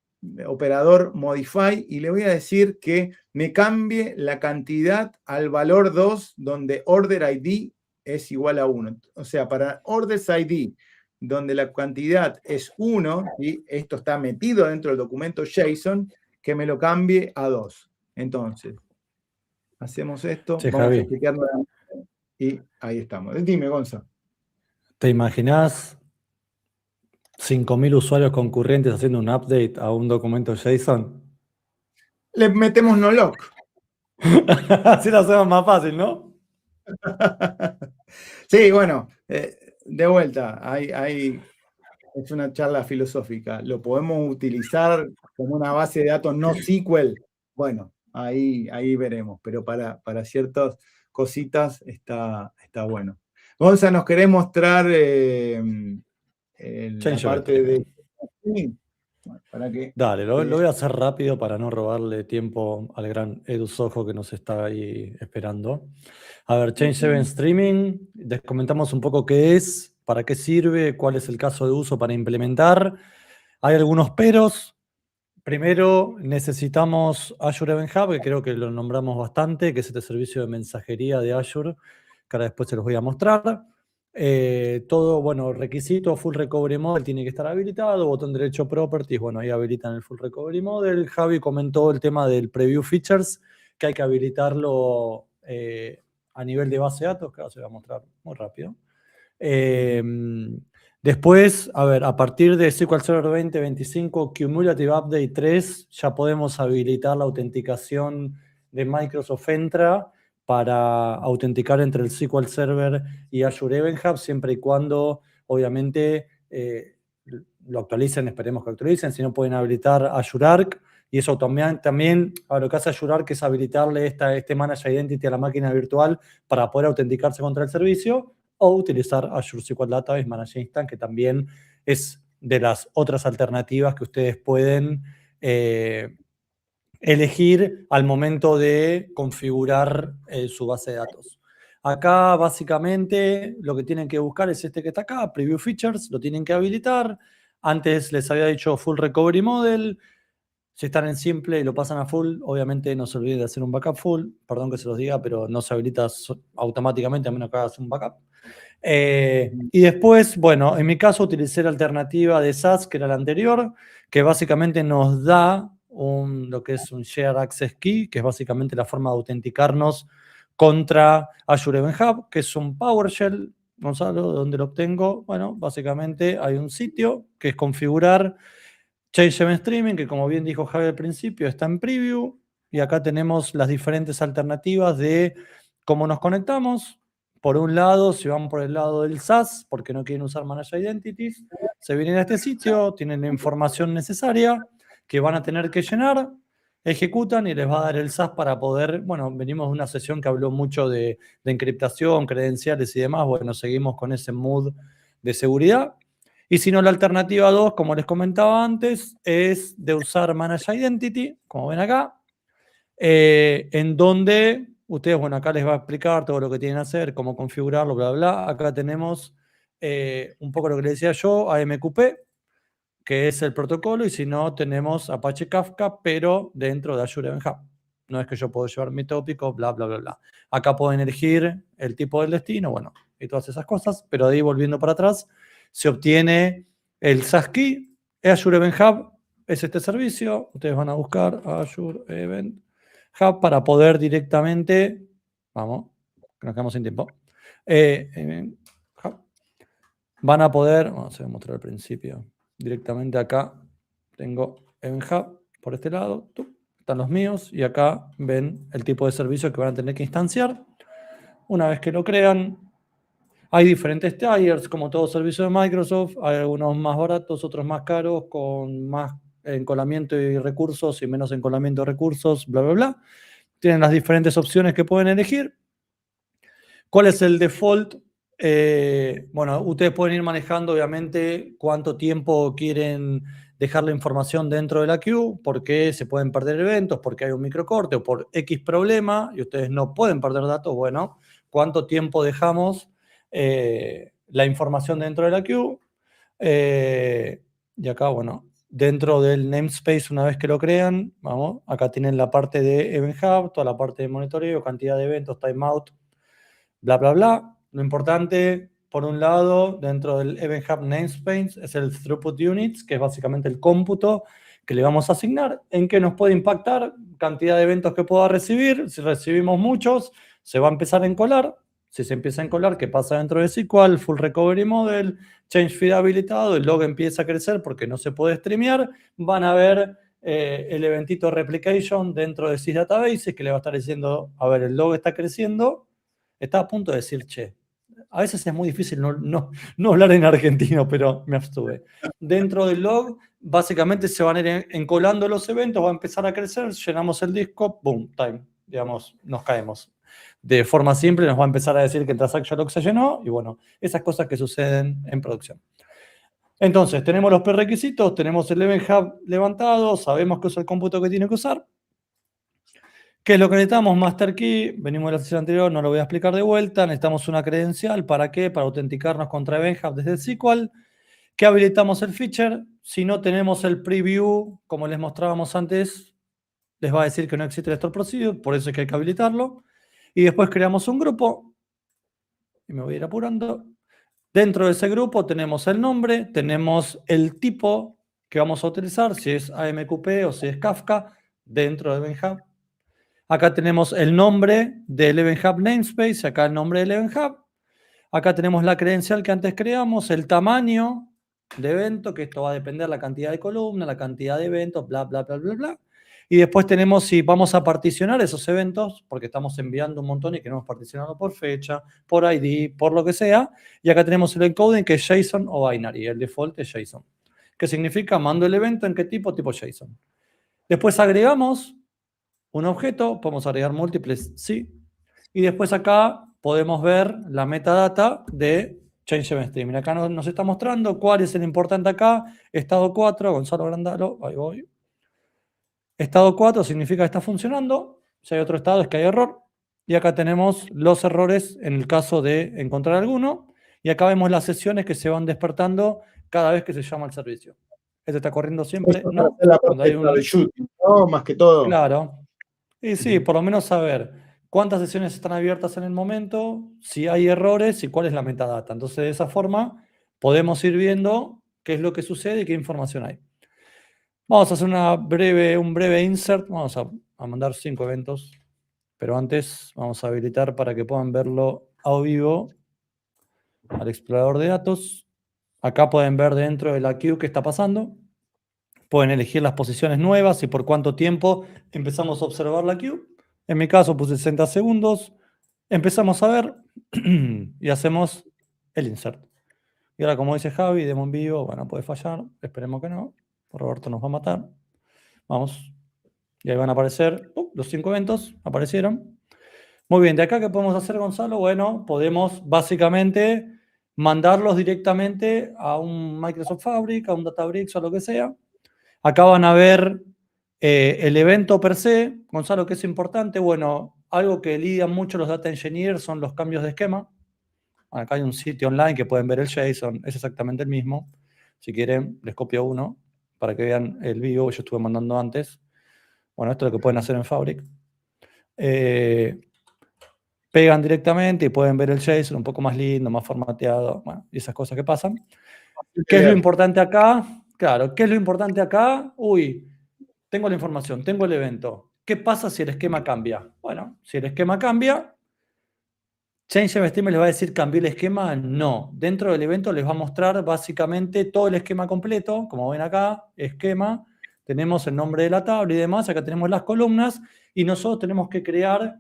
operador modify, y le voy a decir que me cambie la cantidad al valor 2, donde order ID es igual a 1. O sea, para orders ID, donde la cantidad es 1, ¿sí? Esto está metido dentro del documento JSON, que me lo cambie a 2. Entonces, hacemos esto, Che, vamos a Javi, chequear nuevamente, y ahí estamos. Dime, Gonza. ¿te imaginás 5.000 usuarios concurrentes haciendo un update a un documento JSON? Le metemos no lock. Así lo hacemos más fácil, ¿no? Sí, bueno, de vuelta, es una charla filosófica. ¿Lo podemos utilizar como una base de datos no SQL? Bueno, ahí veremos, pero para ciertas cositas está bueno. Gonza, ¿nos querés mostrar la Change parte event. de... Bueno, para que... Dale, lo voy a hacer rápido para no robarle tiempo al gran Edu Sojo que nos está ahí esperando. A ver, Change Event Streaming, les comentamos un poco qué es, para qué sirve, cuál es el caso de uso para implementar. Hay algunos peros. Primero, necesitamos Azure Event Hub, que creo que lo nombramos bastante, que es este servicio de mensajería de Azure, que ahora después se los voy a mostrar. Todo, bueno, requisito Full Recovery Model tiene que estar habilitado, botón derecho Properties, bueno, ahí habilitan el Full Recovery Model. Javi comentó el tema del Preview Features, que hay que habilitarlo a nivel de base de datos, que ahora se va a mostrar muy rápido. Después, a ver, a partir de SQL Server 2025 Cumulative Update 3, ya podemos habilitar la autenticación de Microsoft Entra para autenticar entre el SQL Server y Azure Event Hub, siempre y cuando, obviamente, lo actualicen, esperemos que actualicen, si no pueden habilitar Azure Arc, y eso también lo que hace Azure Arc es habilitarle este Managed Identity a la máquina virtual para poder autenticarse contra el servicio, o utilizar Azure SQL Database Managed Instance, que también es de las otras alternativas que ustedes pueden elegir al momento de configurar su base de datos. Acá básicamente lo que tienen que buscar es este que está acá, Preview Features, lo tienen que habilitar. Antes les había dicho Full Recovery Model. Si están en simple y lo pasan a full, obviamente no se olviden de hacer un backup full. Perdón que se los diga, pero no se habilita automáticamente a menos que hagas un backup. Y después, bueno, en mi caso utilicé la alternativa de SAS, que era la anterior, que básicamente nos da lo que es un Shared Access Key, que es básicamente la forma de autenticarnos contra Azure Event Hub, que es un PowerShell. Gonzalo, ¿de dónde lo obtengo? Bueno, básicamente hay un sitio que es configurar Change Event Streaming, que como bien dijo Javi al principio, está en preview, y acá tenemos las diferentes alternativas de cómo nos conectamos. Por un lado, si van por el lado del SAS, porque no quieren usar Managed Identities, se vienen a este sitio, tienen la información necesaria que van a tener que llenar, ejecutan y les va a dar el SAS para poder, bueno, venimos de una sesión que habló mucho de encriptación, credenciales y demás, bueno, seguimos con ese mood de seguridad. Y si no, la alternativa 2, como les comentaba antes, es de usar Managed Identity, como ven acá, en donde ustedes, bueno, acá les va a explicar todo lo que tienen que hacer, cómo configurarlo, bla, bla. Acá tenemos un poco lo que les decía yo, AMQP, que es el protocolo, y si no, tenemos Apache Kafka, pero dentro de Azure Event Hub. No es que yo puedo llevar mi tópico, bla, bla, bla, bla. Acá pueden elegir el tipo del destino, bueno, y todas esas cosas, pero de ahí volviendo para atrás, se obtiene el SAS Key. Azure Event Hub es este servicio. Ustedes van a buscar Azure Event Hub para poder directamente, vamos, que nos quedamos sin tiempo, van a poder, vamos a mostrar al principio, directamente acá tengo Event Hub por este lado, están los míos, y acá ven el tipo de servicio que van a tener que instanciar. Una vez que lo crean, hay diferentes tiers, como todo servicio de Microsoft. Hay algunos más baratos, otros más caros, con más encolamiento y recursos y menos encolamiento de recursos, bla, bla, bla. Tienen las diferentes opciones que pueden elegir. ¿Cuál es el default? Bueno, ustedes pueden ir manejando, obviamente, cuánto tiempo quieren dejar la información dentro de la queue porque se pueden perder eventos, porque hay un microcorte o por X problema y ustedes no pueden perder datos. Bueno, ¿cuánto tiempo dejamos la información dentro de la queue? Y acá, bueno, dentro del namespace, una vez que lo crean, vamos, acá tienen la parte de Event Hub, toda la parte de monitoreo, cantidad de eventos, timeout, bla, bla, bla. Lo importante, por un lado, dentro del Event Hub namespace es el throughput units, que es básicamente el cómputo que le vamos a asignar. ¿En qué nos puede impactar? Cantidad de eventos que pueda recibir. Si recibimos muchos, se va a empezar a encolar. Si se empieza a encolar, ¿qué pasa dentro de SQL? Full Recovery Model, Change Feed habilitado, el log empieza a crecer porque no se puede streamear. Van a ver el eventito replication dentro de SysDatabases que le va a estar diciendo, a ver, el log está creciendo. Está a punto de decir, che, a veces es muy difícil no hablar en argentino, pero me abstuve. Dentro del log, básicamente se van a ir encolando los eventos, va a empezar a crecer, llenamos el disco, boom, time, digamos, nos caemos. De forma simple nos va a empezar a decir que el transaction log se llenó y bueno, esas cosas que suceden en producción. Entonces, tenemos los prerequisitos, tenemos el Event Hub levantado, sabemos que usa el cómputo que tiene que usar. ¿Qué es lo que necesitamos? Master Key, venimos de la sesión anterior, no lo voy a explicar de vuelta. Necesitamos una credencial, ¿para qué? Para autenticarnos contra Event Hub desde el SQL. ¿Qué habilitamos el feature? Si no tenemos el preview, como les mostrábamos antes, les va a decir que no existe el store procedure, por eso es que hay que habilitarlo. Y después creamos un grupo, y me voy a ir apurando. Dentro de ese grupo tenemos el nombre, tenemos el tipo que vamos a utilizar, si es AMQP o si es Kafka, dentro de Event Hub. Acá tenemos el nombre del Event Hub namespace, acá el nombre del Event Hub. Acá tenemos la credencial que antes creamos, el tamaño de evento, que esto va a depender de la cantidad de columnas, la cantidad de eventos, bla, bla, bla, bla, bla. Y después tenemos si vamos a particionar esos eventos, porque estamos enviando un montón y queremos particionarlo por fecha, por ID, por lo que sea. Y acá tenemos el encoding que es JSON o binary. El default es JSON. ¿Qué significa? Mando el evento en qué tipo, tipo JSON. Después agregamos un objeto, podemos agregar múltiples, sí. Y después acá podemos ver la metadata de Change Event Stream. Acá nos está mostrando cuál es el importante acá. Estado 4, Gonzalo Grandalo, ahí voy. Estado 4 significa que está funcionando. Si hay otro estado es que hay error. Y acá tenemos los errores en el caso de encontrar alguno. Y acá vemos las sesiones que se van despertando cada vez que se llama el servicio. ¿Este está corriendo siempre? No. La parte de shooting, ¿no? Más que todo. Claro. Y sí, por lo menos saber cuántas sesiones están abiertas en el momento, si hay errores y cuál es la metadata. Entonces, de esa forma, podemos ir viendo qué es lo que sucede y qué información hay. Vamos a hacer un breve insert. Vamos a mandar 5 eventos. Pero antes vamos a habilitar para que puedan verlo a vivo al explorador de datos. Acá pueden ver dentro de la queue qué está pasando. Pueden elegir las posiciones nuevas y por cuánto tiempo empezamos a observar la queue. En mi caso puse 60 segundos. Empezamos a ver y hacemos el insert. Y ahora, como dice Javi, demo en vivo, bueno, puede fallar. Esperemos que no. Roberto nos va a matar. Vamos. Y ahí van a aparecer los 5 eventos. Aparecieron. Muy bien. ¿De acá qué podemos hacer, Gonzalo? Bueno, podemos básicamente mandarlos directamente a un Microsoft Fabric, a un Databricks o lo que sea. Acá van a ver el evento per se. Gonzalo, ¿qué es importante? Bueno, algo que lidian mucho los data engineers son los cambios de esquema. Acá hay un sitio online que pueden ver el JSON, es exactamente el mismo. Si quieren, les copio uno para que vean el vivo que yo estuve mandando antes. Bueno, esto es lo que pueden hacer en Fabric. Pegan directamente y pueden ver el JSON un poco más lindo, más formateado. Bueno, y esas cosas que pasan. ¿Qué es lo importante acá? Claro, ¿qué es lo importante acá? Uy, tengo la información, tengo el evento. ¿Qué pasa si el esquema cambia? Bueno, si el esquema cambia, Change Event Stream les va a decir cambió el esquema. No. Dentro del evento les va a mostrar básicamente todo el esquema completo. Como ven acá, esquema. Tenemos el nombre de la tabla y demás. Acá tenemos las columnas. Y nosotros tenemos que crear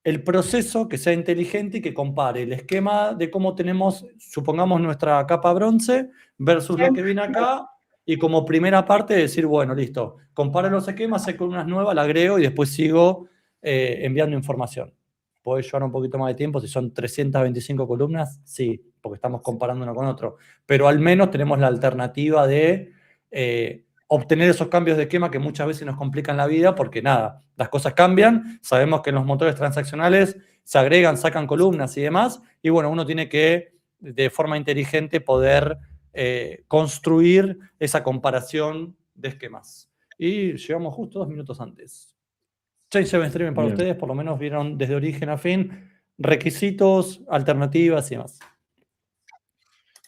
el proceso que sea inteligente y que compare el esquema de cómo tenemos, supongamos, nuestra capa bronce versus lo que viene acá. Y como primera parte decir, bueno, listo, comparo los esquemas, hay columnas nuevas, la agrego y después sigo enviando información. ¿Puede llevar un poquito más de tiempo? Si son 325 columnas, sí, porque estamos comparando uno con otro. Pero al menos tenemos la alternativa de obtener esos cambios de esquema que muchas veces nos complican la vida porque nada, las cosas cambian, sabemos que en los motores transaccionales se agregan, sacan columnas y demás, y bueno, uno tiene que de forma inteligente poder construir esa comparación de esquemas. Y llegamos justo 2 minutos antes. Change 7 Streaming para Bien. ustedes, por lo menos vieron desde origen a fin, requisitos, alternativas y demás.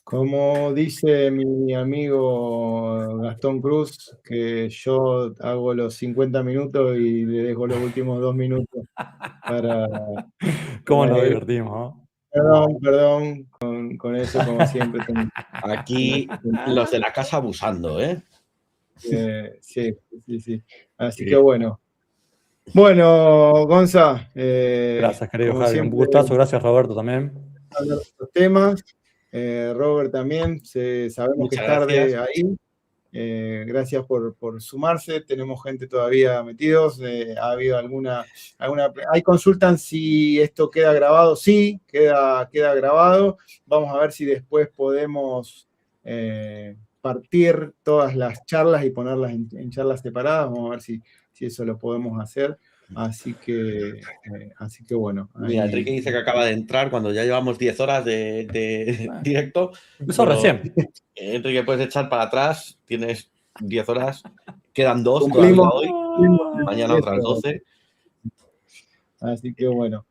Como dice mi amigo Gastón Cruz, que yo hago los 50 minutos y le dejo los últimos 2 minutos para... ¿Cómo para nos él. divertimos, ¿no? Perdón, con eso como siempre. Aquí los de la casa abusando, ¿eh? Sí. Así que bueno. Bueno, Gonza. Gracias, querido como Javi. Un siempre, gustazo. Gracias, Roberto, también. hablar de estos temas. Robert también, sabemos Muchas que es tarde gracias. ahí. Gracias por sumarse. Tenemos gente todavía metidos. ¿Ha habido alguna? Ahí consultan si esto queda grabado. Sí, queda grabado. Vamos a ver si después podemos partir todas las charlas y ponerlas en charlas separadas. Vamos a ver si eso lo podemos hacer. Así que bueno. Mira, ahí- Enrique dice que acaba de entrar cuando ya llevamos 10 horas de directo. Empezó Pero, recién. Enrique, puedes echar para atrás. Tienes 10 horas. Quedan 2 Cumplimos. todavía hoy. Mañana otras 12. Así que bueno.